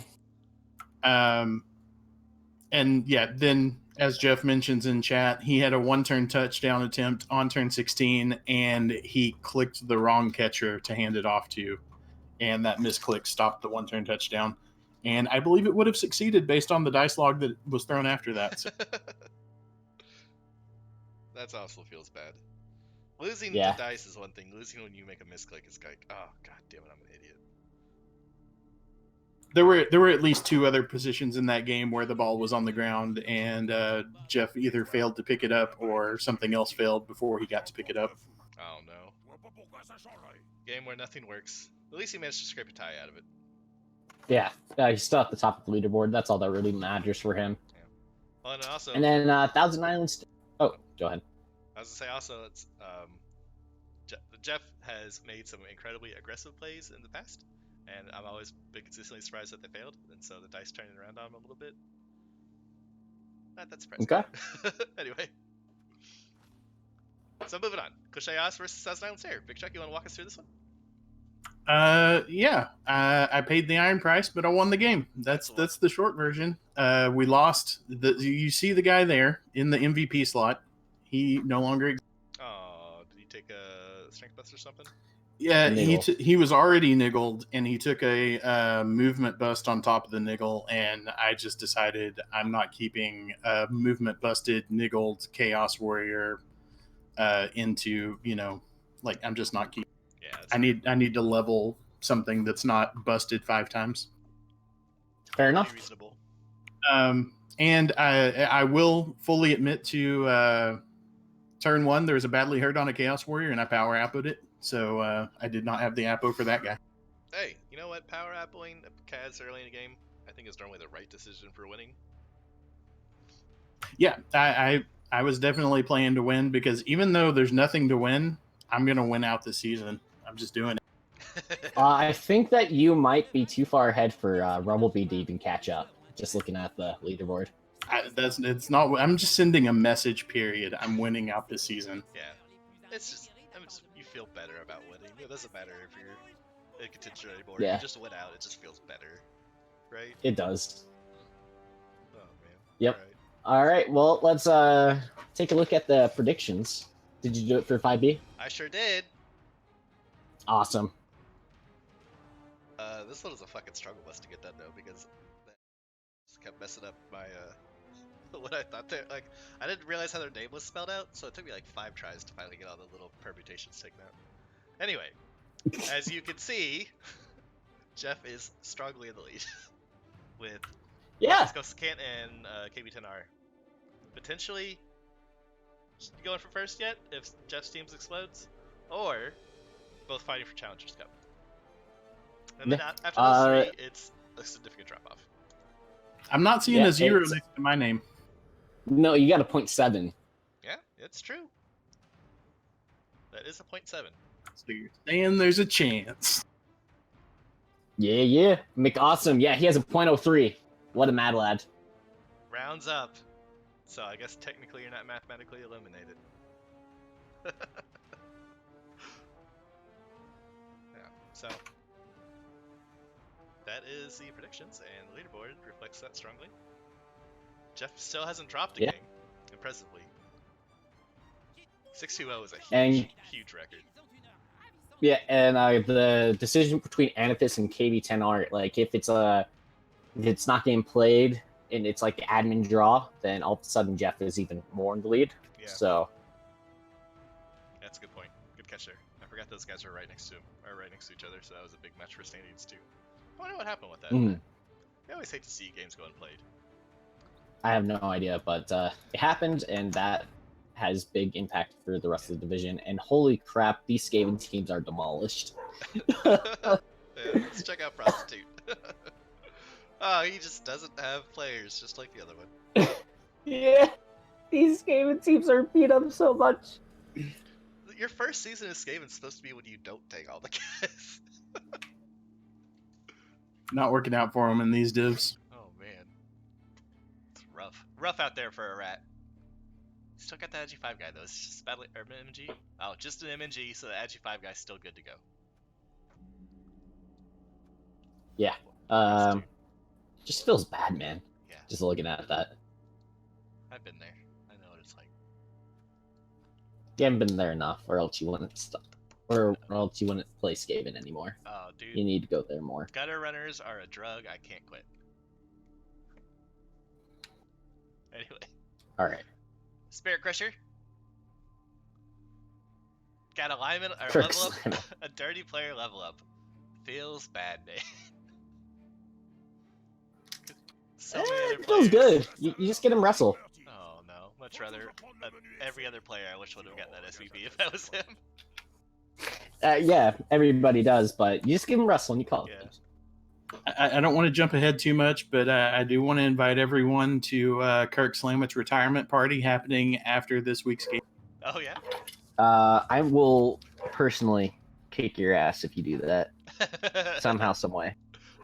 And yeah, then as Jeff mentions in chat, he had a 1-turn touchdown attempt on turn 16, and he clicked the wrong catcher to hand it off to, and that misclick stopped the 1-turn touchdown. And I believe it would have succeeded based on the dice log that was thrown after that. So, That also feels bad. Losing Yeah. the dice is one thing. Losing when you make a misclick is like, oh god damn it, I'm an idiot. there were at least 2 other positions in that game where the ball was on the ground, and Jeff either failed to pick it up or something else failed before he got to pick it up. Oh no. Game where nothing works. At least he managed to scrape a tie out of it. Yeah. He's still at the top of the leaderboard. That's all that really matters for him. Well, and also, And then Thousand Islands. Oh, go ahead. I was gonna say also, it's Jeff has made some incredibly aggressive plays in the past, and I'm always been consistently surprised that they failed, and so the dice turning around on him a little bit. Not that surprising. Okay. Anyway, so moving on. Kushayas versus Thousand Island Stair. Big Chuck, you want to walk us through this one? Yeah, I paid the iron price, but I won the game. That's the short version. We lost. You see the guy there in the MVP slot. He no longer exists. Oh, did he take a strength bust or something? Yeah, Niggle. he was already niggled, and he took a movement bust on top of the niggle, and I just decided I'm not keeping a movement busted niggled Chaos Warrior into, like, I'm just not keeping. Yeah. I need to level something that's not busted 5 times. Fair enough. Reasonable. And I will fully admit to turn 1, there was a badly hurt on a Chaos Warrior, and I power appoed it. So I did not have the appo for that guy. Hey, you know what? Power appoing Cads early in the game, I think is normally the right decision for winning. Yeah, I was definitely playing to win, because even though there's nothing to win, I'm going to win out this season. I'm just doing it. I think that you might be too far ahead for Rumblebee to even catch up. Just looking at the leaderboard. It's not. I'm just sending a message. Period. I'm winning out this season. Yeah, it's just you feel better about winning. It doesn't matter if you're in contention anymore. Yeah. You just win out. It just feels better, right? It does. Oh man. Yep. All right. All right. Well, let's take a look at the predictions. Did you do it for 5B? I sure did. Awesome. This one is a fucking struggle bus to get done though, because that just kept messing up my what I thought there. Like, I didn't realize how their name was spelled out, so it took me like 5 tries to finally get all the little permutations taken out. Anyway, as you can see, Jeff is strongly in the lead with Yeah. Cisco Kant and KB10R. Potentially going for first yet if Jeff's teams explodes, or both fighting for Challengers Cup. And then after those 3, it's a significant drop off. I'm not seeing a 0 next to my name. No, you got a 0.7. Yeah, it's true. That is a 0.7. So you're saying there's a chance. Yeah. McAwesome. Yeah, he has a 0.03. What a mad lad. Rounds up. So I guess technically you're not mathematically eliminated. Yeah, so that is the predictions, and the leaderboard reflects that strongly. Jeff still hasn't dropped a game, impressively. 6-2-0 is a huge record. Yeah, and the decision between Anithis and KV10R, like if it's not getting played and it's like admin draw, then all of a sudden Jeff is even more in the lead. Yeah. So that's a good point. Good catch there. I forgot those guys were right next to each other, so that was a big match for standings too. I wonder what happened with that. I always hate to see games go unplayed. I have no idea, but it happened, and that has big impact for the rest of the division. And holy crap, these Skaven teams are demolished. Yeah, let's check out Prostitute. Oh, he just doesn't have players, just like the other one. Yeah, these Skaven teams are beat up so much. Your first season of Skaven's supposed to be when you don't take all the guys. Not working out for him in these divs. Oh man, it's rough out there for a rat. Still got the Agi 5 guy though. It's just badly or MG. Oh, just an MG, so the Agi 5 guy's still good to go. Yeah. Just feels bad, man. Yeah. Just looking at that. I've been there. I know what it's like. You haven't been there enough, or else you wouldn't stop, or else you wouldn't play Skaven anymore. Oh, dude. You need to go there more. Gutter runners are a drug I can't quit. Anyway. All right. Spirit Crusher. Got a lineman or Kirk's level up. A dirty player level up. Feels bad, man. So many other It feels players. good. You just get him wrestle. Oh no, much rather every other player I wish would have gotten that SVP if that was him. Yeah, everybody does, but you just give him wrestle and you call it. Yeah. I don't want to jump ahead too much, but I do want to invite everyone to Kirk Slamwich's retirement party happening after this week's game. Oh yeah. I will personally kick your ass if you do that somehow, some way.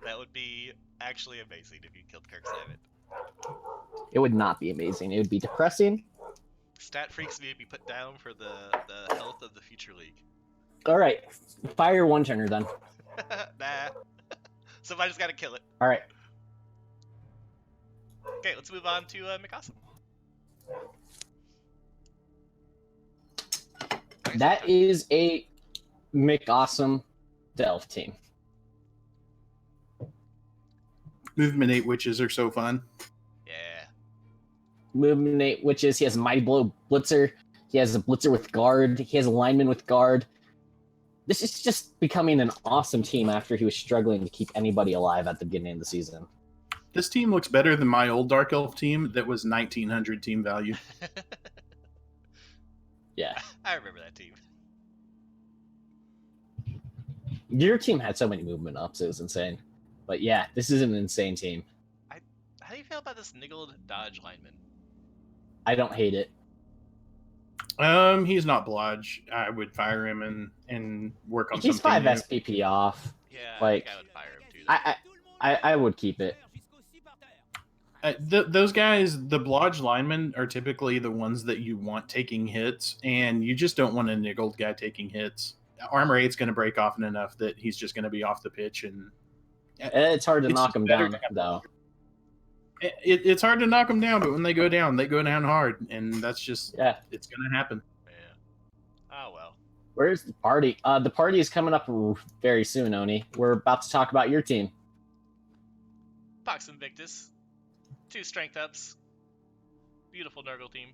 That would be actually amazing if you killed Kirk Slamwich. It would not be amazing. It would be depressing. Stat freaks need to be put down for the health of the future league. All right, fire one turner then. Nah. Somebody's got to kill it. All right. Okay, let's move on to McAwesome. That is a McAwesome Delph team. Movement 8 witches are so fun. Yeah. Movement 8 witches. He has a Mighty Blow Blitzer. He has a Blitzer with guard. He has a lineman with guard. This is just becoming an awesome team after he was struggling to keep anybody alive at the beginning of the season. This team looks better than my old Dark Elf team that was 1900 team value. Yeah. I remember that team. Your team had so many movement ups, it was insane. But yeah, this is an insane team. How do you feel about this niggled dodge lineman? I don't hate it. He's not Blodge. I would fire him and work on He's something 5 new. SPP off. Yeah, Like, I think I would fire him too. I would keep it. Those guys, the Blodge linemen, are typically the ones that you want taking hits, and you just don't want a niggled guy taking hits. Armor 8's going to break often enough that he's just going to be off the pitch, and It's hard to It's knock just him better down, to have- though. it's hard to knock them down. But when they go down hard, and that's just Yeah. it's going to happen. Yeah. Oh well. Where's the party? The party is coming up very soon, Oni. We're about to talk about your team. Pox Invictus. 2 strength ups. Beautiful Nurgle team.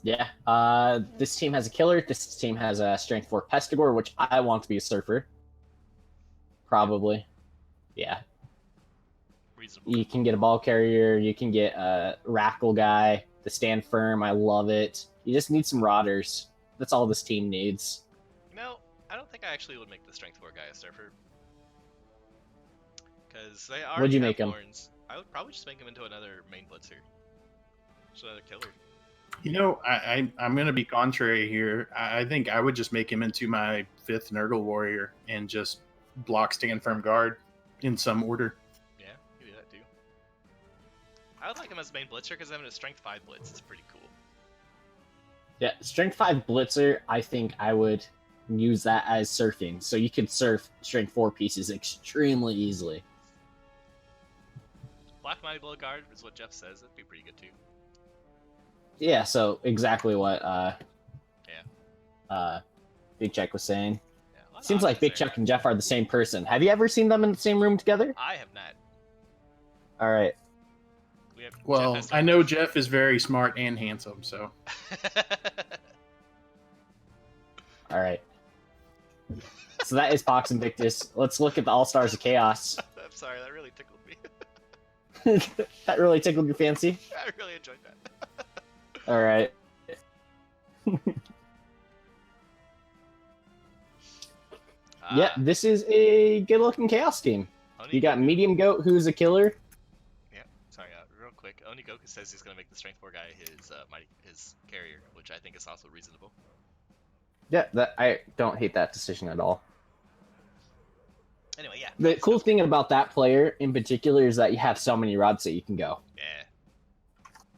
Yeah. This team has a killer. This team has a strength 4 Pestigore, which I want to be a surfer. Probably. Yeah. Reasonable. You can get a ball carrier. You can get a Rackle guy. The stand firm. I love it. You just need some rodders. That's all this team needs. You know, I don't think I actually would make the Strength 4 guy a Surfer. Because they already What'd you have make him? horns. I would probably just make him into another main blitzer. Just another killer. You know, I'm going to be contrary here. I think I would just make him into my 5th Nurgle warrior and just block, stand firm, guard in some order. Yeah, you do that too. I would like him as main blitzer because having a Strength 5 blitz is pretty cool. Yeah, Strength 5 Blitzer, I think I would use that as surfing. So you could surf Strength 4 pieces extremely easily. Black Mighty Blow guard is what Jeff says. That'd be pretty good too. Yeah, so exactly what Big Chuck was saying. Yeah, a lot of Seems like options Big there. Chuck and Jeff are the same person. Have you ever seen them in the same room together? I have not. All right. We have, Well, Jeff has I know Jeff is very smart and handsome, so. All right. So that is Pox Invictus. Let's look at the All Stars of Chaos. I'm sorry, that really tickled me. That really tickled your fancy? I really enjoyed that. All right. Yeah, this is a good-looking Chaos team. You got Medium Goat, who's a killer. Yeah, sorry, real quick. Onigoku says he's going to make the Strength 4 guy his carrier, which I think is also reasonable. Yeah, I don't hate that decision at all. Anyway, yeah. The cool thing about that player in particular is that you have so many routes that you can go. Yeah.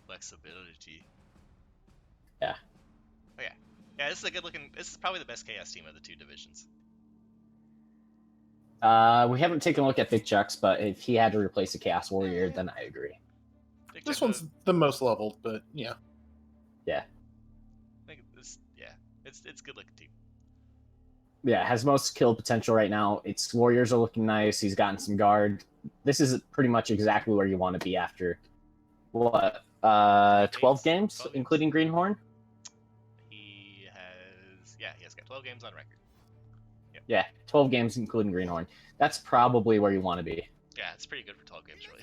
Flexibility. Yeah. Oh, yeah. Yeah, this is a good looking. This is probably the best Chaos team of the 2 divisions. We haven't taken a look at Big Chuck's, but if he had to replace a Chaos Warrior, then I agree. Big This Chuck, one's the most leveled, but yeah. I think this, yeah, it's good looking team. Yeah, has most kill potential right now. Its Warriors are looking nice. He's gotten some guard. This is pretty much exactly where you want to be after, what, 12 games, 12 including Greenhorn? He has got 12 games on record. Yeah, 12 games, including Greenhorn. That's probably where you want to be. Yeah, it's pretty good for 12 games, really.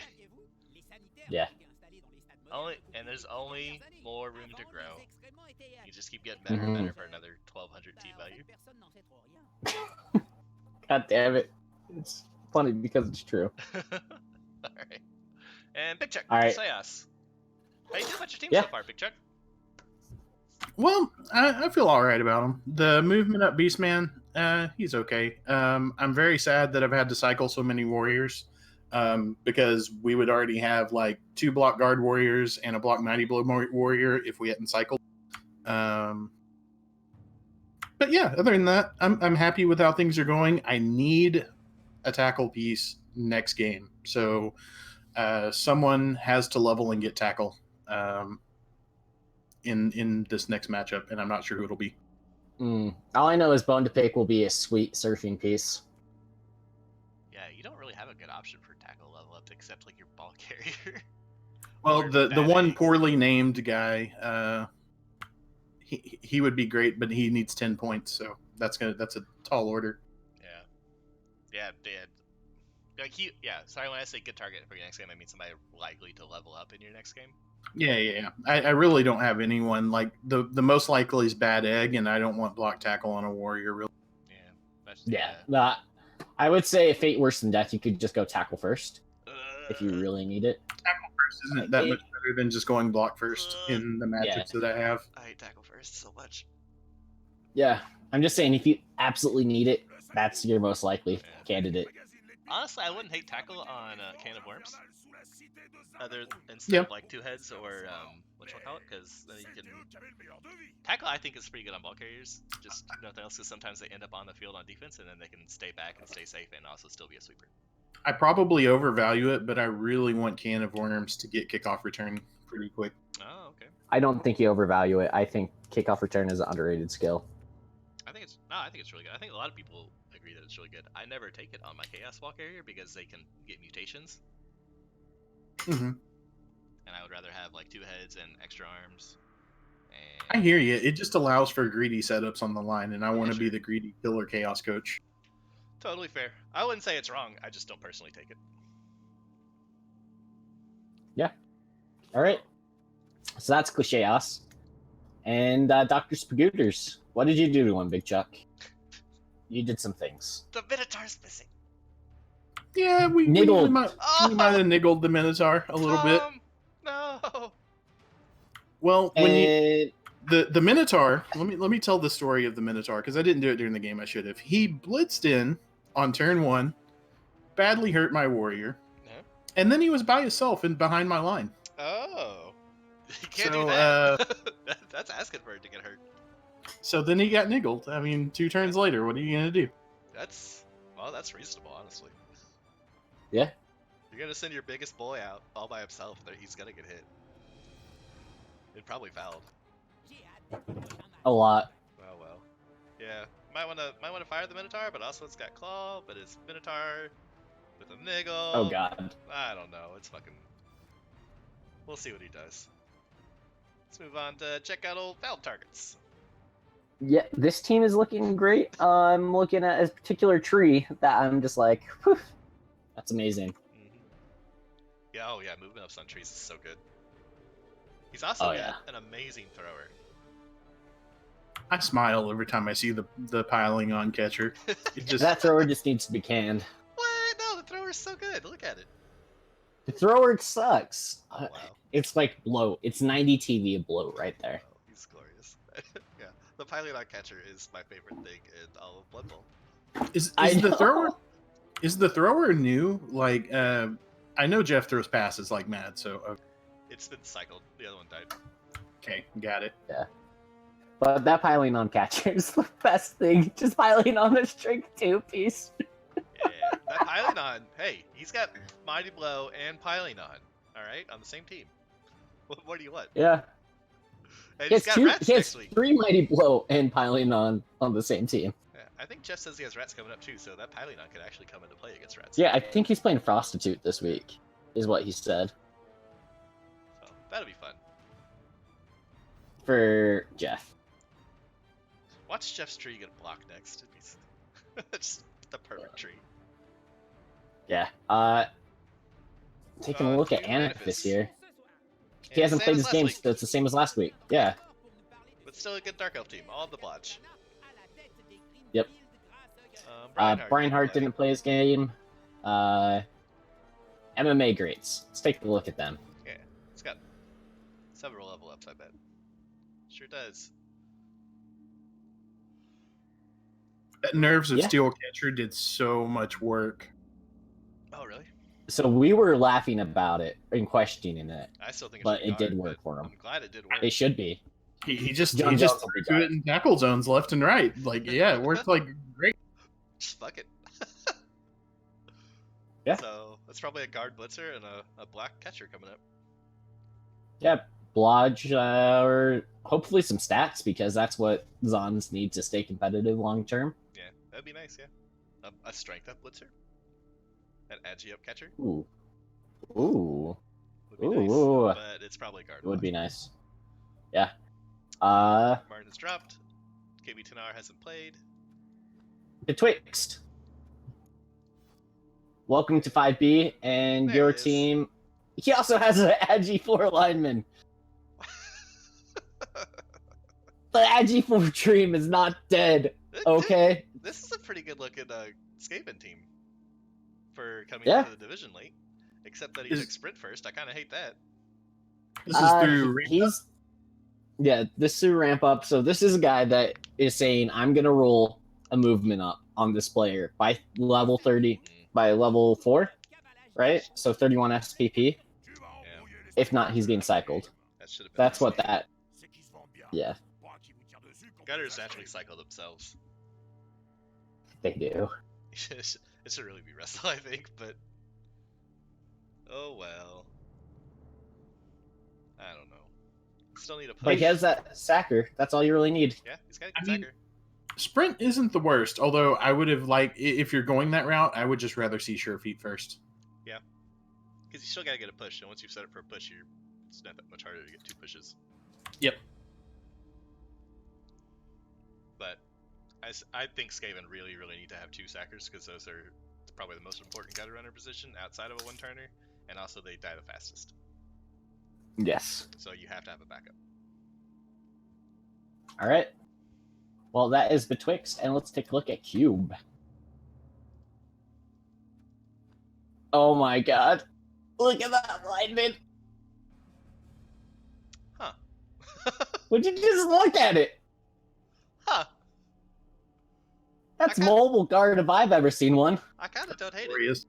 Yeah. There's only more room to grow. You just keep getting better and better for another 1200 T value. God damn it. It's funny because it's true. Alright. And Big Chuck, All right. Sayas. How you doing about your team Yeah. so far, Big Chuck? Well, I feel all right about him. The movement up Beastman, he's okay. I'm very sad that I've had to cycle so many warriors because we would already have like 2 block guard warriors and a block mighty blow warrior if we hadn't cycled. But yeah, other than that, I'm happy with how things are going. I need a tackle piece next game, so someone has to level and get tackle in this next matchup, and I'm not sure who it'll be. All I know is Bone to Pick will be a sweet surfing piece. Yeah, you don't really have a good option for tackle level up except like your ball carrier. Well, Or the bad one egg. poorly named guy, he would be great, but he needs 10 points, so that's a tall order. Yeah, Dad. Like sorry, when I say good target for your next game, I mean somebody likely to level up in your next game. Yeah. I really don't have anyone like the most likely is bad egg, and I don't want block tackle on a warrior. Really, Yeah. I would say if fate worse than death, you could just go tackle first if you really need it. tackle first isn't that much better than just going block first in the matchups that I have. I hate tackle first so much. Yeah, I'm just saying if you absolutely need it, that's your most likely candidate. Honestly, I wouldn't hate tackle on Can of Worms. Instead of like 2 heads or whatchamacallit, because then you can tackle. I think is pretty good on ball carriers. Just nothing else, because sometimes they end up on the field on defense, and then they can stay back and stay safe, and also still be a sweeper. I probably overvalue it, but I really want Can of Worms to get kickoff return pretty quick. Oh, okay. I don't think you overvalue it. I think kickoff return is an underrated skill. I think it's really good. I think a lot of people agree that it's really good. I never take it on my Chaos Ball Carrier because they can get mutations, Mm-hmm. and I would rather have like 2 heads and extra arms. I hear you. It just allows for greedy setups on the line, and I want to sure. be the greedy killer chaos coach. Totally fair. I wouldn't say it's wrong. I just don't personally take it. All right. So that's Cliché-Os. And Dr. Spagooters, what did you do to him, Big Chuck? You did some things. The Minotaur's missing. Yeah, we Niggled. might have niggled the Minotaur a little bit. No. Well, when you And the Minotaur, let me tell the story of the Minotaur because I didn't do it during the game. I should have. He blitzed in on turn 1, badly hurt my warrior, No. and then he was by himself and behind my line. Oh. You can't So, do that. That's asking for it to get hurt. So then he got niggled. I mean, 2 turns later, what are you gonna do? That's reasonable, honestly. yeah, You're gonna send your biggest boy out all by himself. He's gonna get hit. It probably fouled. a lot. Oh well. Yeah. Might wanna fire the Minotaur, but also it's got claw, but it's Minotaur with a niggle. Oh god. I don't know. It's fucking. We'll see what he does. Let's move on to check out old foul targets. Yeah, this team is looking great. I'm looking at a particular tree that I'm just like, whew, that's amazing. Mm-hmm. Yeah. Oh yeah. Movement ups on trees is so good. He's also Oh, yeah. an amazing thrower. I smile every time I see the piling on catcher. It just That thrower just needs to be canned. What? No, the thrower's so good. Look at it. The thrower sucks. Oh, wow. It's like bloat. It's 90 TV of bloat right there. Oh, he's glorious. Yeah, the piling on catcher is my favorite thing in all of Blood Bowl. is I the know. thrower is the thrower new? Like, I know Jeff throws passes like mad. So It's been cycled. The other one died. okay, got it. But that piling on catcher is the best thing. Just piling on the strength 2 piece. Yeah, that piling on. Hey, he's got Mighty Blow and piling on. All right, on the same team. What do you want? Yeah. And He he's has, got rats he next has week. 3 mighty blow and piling on the same team. Yeah, I think Jeff says he has rats coming up too, so that piling on could actually come into play against rats. Yeah, I think he's playing Prostitute this week, is what he said. So that'll be fun. For Jeff. Watch Jeff's tree get blocked next. It'd be just the perfect tree. Yeah. Taking a look at Anifis. Anifis here. He Yeah, hasn't same played as this last game, week, so it's the same as last week. Yeah. but still a good Dark Elf team. All of the blotch. Yep. Brian Hart play. didn't play his game. MMA greats. Let's take a look at them. Yeah, it's got several level ups, I bet. Sure does. That Nerves of Yeah. Steel catcher did so much work. Oh, really? So we were laughing about it and questioning it, I still think but should it did guard, work but for him. I'm glad it did work. It should be. He just John threw Jones will be it in tackle zones left and right. Like, yeah, it worked like great. Just fuck it. Yeah. So that's probably a guard blitzer and a black catcher coming up. Yeah, Blodge, or hopefully some stats, because that's what Zons need to stay competitive long term. Yeah, that'd be nice. Yeah, a strength up blitzer, an agi up catcher Ooh. Ooh. would be nice, Ooh. but it's probably guard. It would block. be nice. Yeah. Martin has dropped. KB Tanar hasn't played. Betwixt. Welcome to 5B, and There your it is. team. He also has an Agi 4 lineman. The Agi 4 dream is not dead, okay? This is a pretty good looking Skaven team for coming Yeah. into the division late. Except that he Is- took sprint first. I kind of hate that. This is through. He's yeah, this is through ramp up. So this is a guy that is saying, I'm gonna roll a movement up on this player by level 30, by level 4, right? So 31 SPP. Yeah, If not, he's getting cycled. that should have been. That's what that. Yeah, Gutters naturally cycle themselves. they do. It should really be wrestle, I think, but oh well. I don't know. Still need a push. But he has that sacker. That's all you really need. Yeah, he's got a I good mean, sacker. Sprint isn't the worst, although I would have liked, if you're going that route, I would just rather see Sure Feet first. Because you still gotta get a push, and once you've set up for a push, it's not that much harder to get 2 pushes. Yep. But I think Skaven really need to have 2 sackers, because those are probably the most important gutter runner position outside of a 1-turner, and also they die the fastest. Yes. So you have to have a backup. All right. Well, that is Betwixt, and let's take a look at Cube. Oh my god. Look at that lineman. Huh. Would you just look at it? Huh. That's I got- mobile guard if I've ever seen one. I kind of don't hate There it. he is.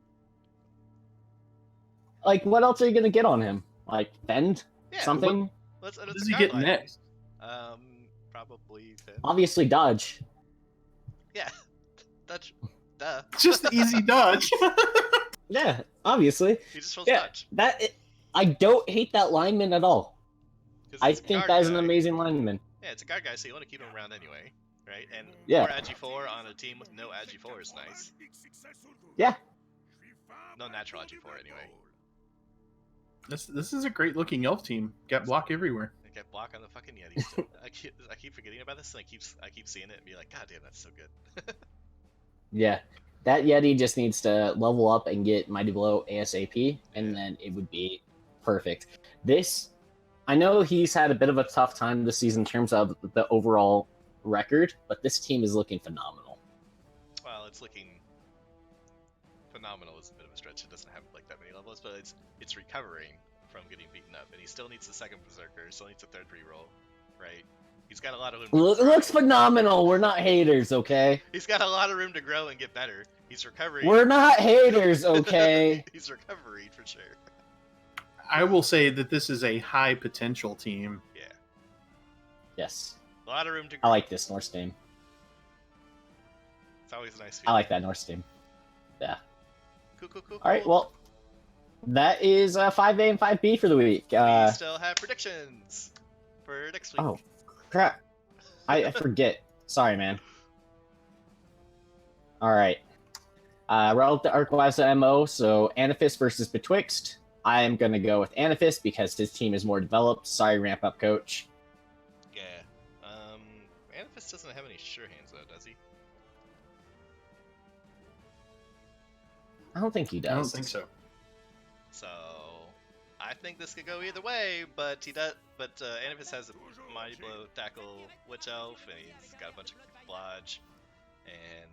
Like, what else are you gonna get on him? Like, fend? Yeah. Something? Let's What does he get next? Probably Finn. Obviously dodge. Yeah. That's duh. Just the easy dodge. Yeah, obviously. He just rolls Yeah, dodge. I don't hate that lineman at all. 'Cause I it's a think guard that is an guy. amazing lineman. Yeah, it's a guard guy, so you want to keep him around anyway, right? And Yeah. more Agi4 on a team with no Agi4 is nice. Yeah. No natural Agi4 anyway. This is a great looking elf team. Got block everywhere. I kept block on the fucking Yeti. Still. I keep forgetting about this, and I keep seeing it and be like, God damn, that's so good. Yeah. That Yeti just needs to level up and get Mighty Blow ASAP, and then it would be perfect. I know he's had a bit of a tough time this season in terms of the overall record, but this team is looking phenomenal. Well, it's looking phenomenal is a bit of a stretch. It doesn't have like that many levels, but it's recovering from getting beaten up, and he still needs the second berserker, still needs a third reroll, right? He's got a lot of room. It looks phenomenal. We're not haters, okay? He's got a lot of room to grow and get better. He's recovering. We're not haters, okay? He's recovering for sure. I will say that this is a high potential team. Yeah, Yes. a lot of room to grow. I like this Norse team. It's always a nice. I like that Norse team. Yeah. Cool. All right, well, that is 5A and 5B for the week. We still have predictions for next week. Oh, crap. I forget. Sorry, man. All right. Relative to Archwives MO, so Anaphis versus Betwixt. I am going to go with Anaphis because his team is more developed. Sorry, ramp up coach. Yeah. Anaphis doesn't have any sure hands though, does he? I don't think he does. I don't think so. So I think this could go either way, but he does. But Anaphis has a Mighty Blow, Tackle, Witch Elf, and he's got a bunch of Blodge, and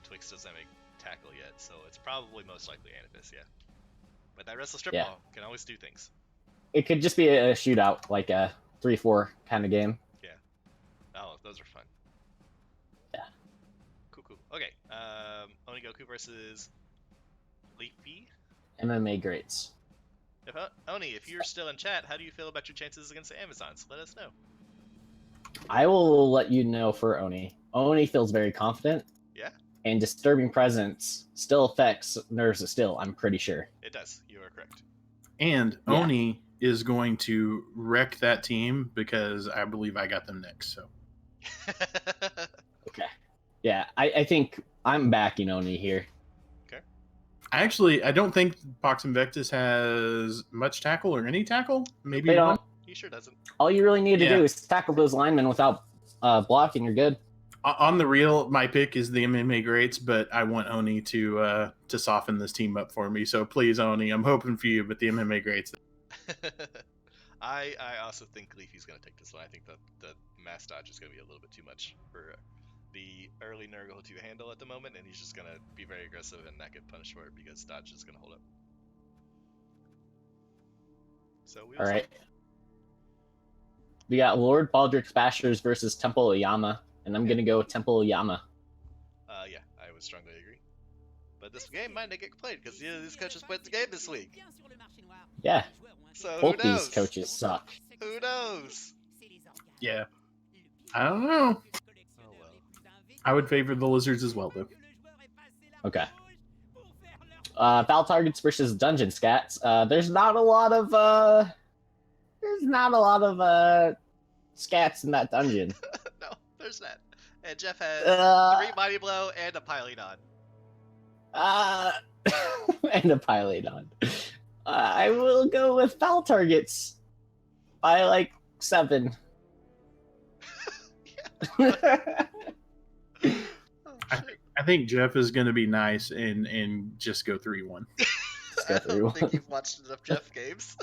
Betwixt doesn't make Tackle yet, so it's probably most likely Anaphis, yeah. But that Wrestle Strip Yeah. Ball can always do things. It could just be a shootout, like a 3-4 kind of game. Oh, those are fun. Yeah. Cool. Okay. Onigoku versus Leafy. MMA greats. Oni, if you're still in chat, how do you feel about your chances against the Amazons? Let us know. I will let you know for Oni. Oni feels very confident. Yeah? And Disturbing Presence still affects nerves still, I'm pretty sure. It does. You are correct. And Yeah. Oni is going to wreck that team because I believe I got them next. So Okay. Yeah, I think I'm backing Oni here. I don't think Pox Invictus has much tackle or any tackle. Maybe They one. don't. He sure doesn't. All you really need to Yeah. do is tackle those linemen without blocking. You're good. On the real, my pick is the MMA greats, but I want Oni to soften this team up for me. So please, Oni, I'm hoping for you, but the MMA greats. I also think Leafy's going to take this one. I think that the mass dodge is going to be a little bit too much for the early Nurgle to handle at the moment, and he's just going to be very aggressive and not get punished for it because dodge is going to hold up. So we will All see. right. We got Lord Baldrick's Bashers versus Temple Oyama, and I'm gonna go with Temple Oyama. Yeah, I would strongly agree. But this game might not get played because these coaches played the game this week. Yeah, So both who knows? these coaches suck. Who knows? Yeah. I don't know. Oh well. I would favor the Lizards as well, though. Okay. Foul targets versus dungeon scats. There's not a lot of scats in that dungeon. No, there's not. And Jeff has Uh, 3 Mighty Blow and a Pylon. and a pilot on. I will go with foul targets by like 7. Oh, shit. I think Jeff is going to be nice and just go 3-1. go I through don't think one. you've watched enough Jeff games.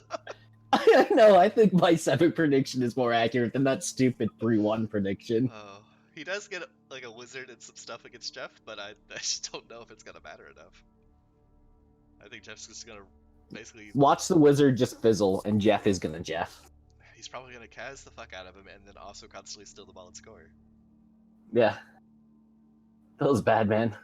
No, I think my 7 prediction is more accurate than that stupid 3-1 prediction. Oh, He does get like a wizard and some stuff against Jeff, but I just don't know if it's gonna matter enough. I think Jeff's just gonna basically. Watch the wizard just fizzle, and Jeff is gonna Jeff. He's probably gonna Kaz the fuck out of him, and then also constantly steal the ball and score. Yeah. That was bad, man.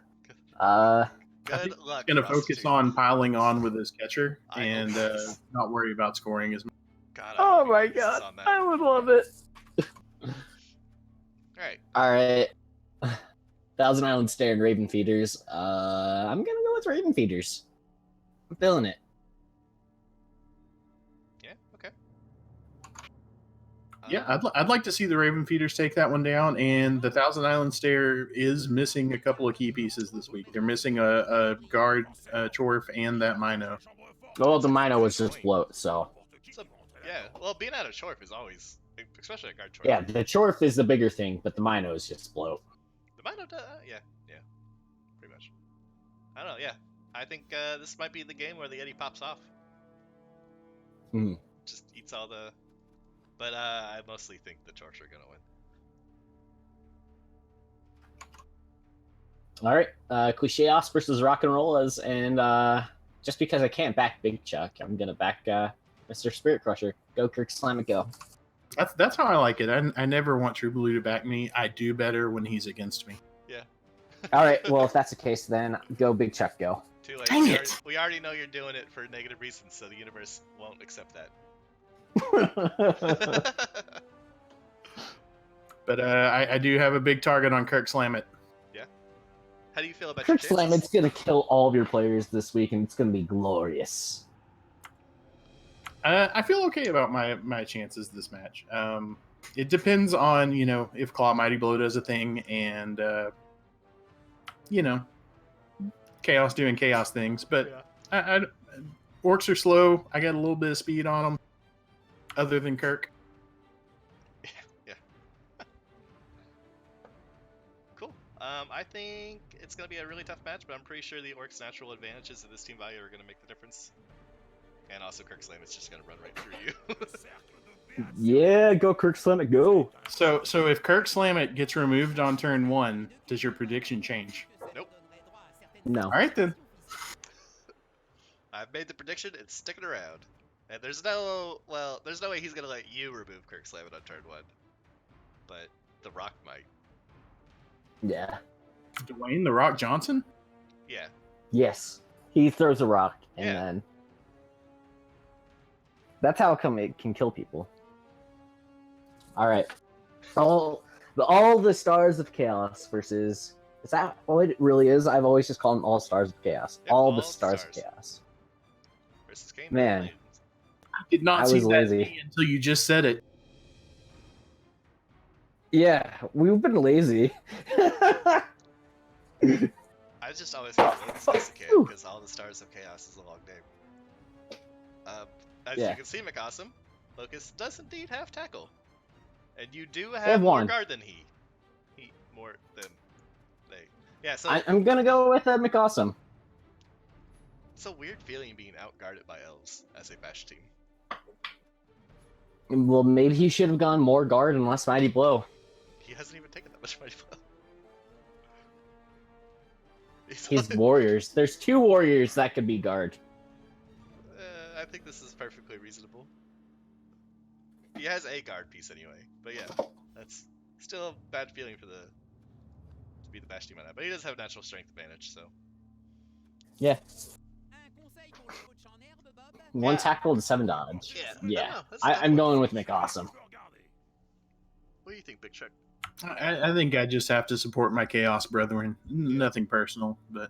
Uh, Good luck. Gonna Rust focus 2. on piling on with his catcher I and hope this- not worry about scoring as much. God, I oh hope he my focuses god, on that. I would love it. Alright. All right. Thousand Island Stare and Raven Feeders. I'm gonna go with Raven Feeders. I'm feeling it. Yeah. Okay. Yeah, I'd like to see the Raven Feeders take that one down. And the Thousand Island Stare is missing a couple of key pieces this week. They're missing a guard, Chorf, and that Mino. Well, the Mino was just float, so. So, yeah. Well, being out of Chorf is always, especially a guard Chorf. Yeah, the Chorf is the bigger thing, but the Mino is just float. The Mino, yeah, pretty much. I don't know. Yeah, I think this might be the game where the Eddie pops off. Mhm. Just eats all the. But I mostly think the Chorfs are gonna win. All right, Clicheos versus Rock and Rollers, and just because I can't back Big Chuck, I'm gonna back Mr. Spirit Crusher. Go Kirk Slam it, go. That's how I like it. I never want True Blue to back me. I do better when he's against me. Yeah. All right, well if that's the case, then go Big Chuck, go. Too late. Dang we, it. already, we already know you're doing it for negative reasons, so the universe won't accept that. But I do have a big target on Kirk Slammit. How do you feel about Kirk your Slam, chances? it's gonna kill all of your players this week, and it's gonna be glorious. I feel okay about my chances this match. It depends on if Claw Mighty Blow does a thing and Chaos doing Chaos things. But Orcs are slow. I got a little bit of speed on them, other than Kirk. Yeah. Cool. I think it's gonna be a really tough match, but I'm pretty sure the Orcs' natural advantages of this team value are gonna make the difference. And also, Kirk Slam is just gonna run right through you. Yeah, go Kirk Slam it, go. So if Kirk Slammit gets removed on turn 1, does your prediction change? Nope. No. All right then. I've made the prediction. It's sticking around. And there's no way he's gonna let you remove Kirk Slam on turn 1. But the Rock might. Yeah. Dwayne the Rock Johnson. Yeah. Yes. He throws a rock, and Yeah. then that's how come it can kill people. All right. All the Stars of Chaos versus. Is that what it really is? I've always just called them All Stars of Chaos. Yeah, all All the Stars of Stars. Chaos. Versus Game Man. Legends. I did not I see was that lazy. until you just said it. Yeah, we've been lazy. I just always have Locust as a kid because All the Stars of Chaos is a long name. As Yeah. you can see, McAwesome, Locust does indeed have tackle, and you do have have more one. guard than he. He more than they. Yeah, so I'm gonna go with McAwesome. it's a weird feeling being outguarded by elves as a bash team. Well, maybe he should have gone more guard and less mighty blow. He hasn't even taken that much mighty blow. His warriors. There's 2 warriors that could be guard. I think this is perfectly reasonable. He has a guard piece anyway, but yeah, that's still a bad feeling for to be the bash team on that. But he does have natural strength advantage, so Yeah. One Yeah. tackle and 7 dodge. yeah. Yeah. That's a tough I'm one. going with McAwesome. What do you think, Big Chuck? I think I just have to support my Chaos brethren. Nothing personal, but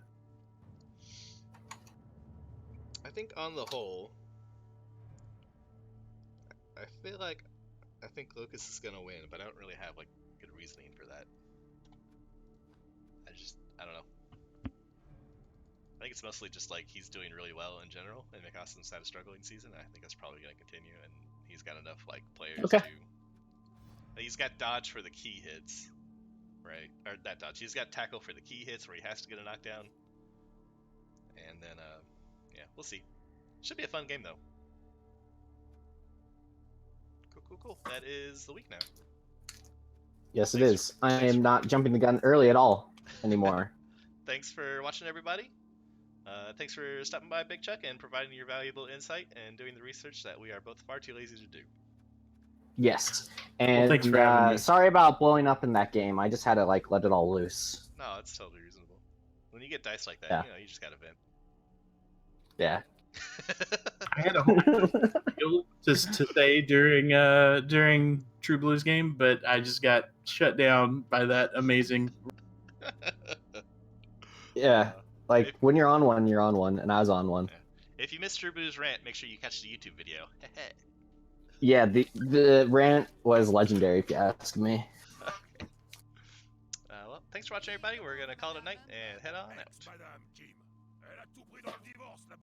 I think on the whole, I feel like I think Locust is gonna win, but I don't really have like good reasoning for that. I don't know. I think it's mostly just like he's doing really well in general, and McAwesome's had a struggling season. I think that's probably gonna continue, and he's got enough like players Okay. to. He's got dodge for the key hits, right? Or that dodge. He's got tackle for the key hits where he has to get a knockdown. And then, yeah, we'll see. Should be a fun game though. Cool. That is the week now. Yes, it Thanks is. for- I thanks am for- not jumping the gun early at all anymore. Thanks for watching, everybody. Thanks for stopping by, Big Chuck, and providing your valuable insight and doing the research that we are both far too lazy to do. Yes. And thanks for having me. sorry about blowing up in that game. I just had to like let it all loose. No, it's totally reasonable. When you get dice like that, Yeah. you just gotta vent. Yeah. I had a whole deal to say during True Blues game, but I just got shut down by that amazing. Yeah. Like if, when you're on one, you're on one, and I was on one. if you missed Trubu's rant, make sure you catch the YouTube video. Yeah, the rant was legendary, if you ask me. Okay. Well, thanks for watching, everybody. We're gonna call it a night and head on out.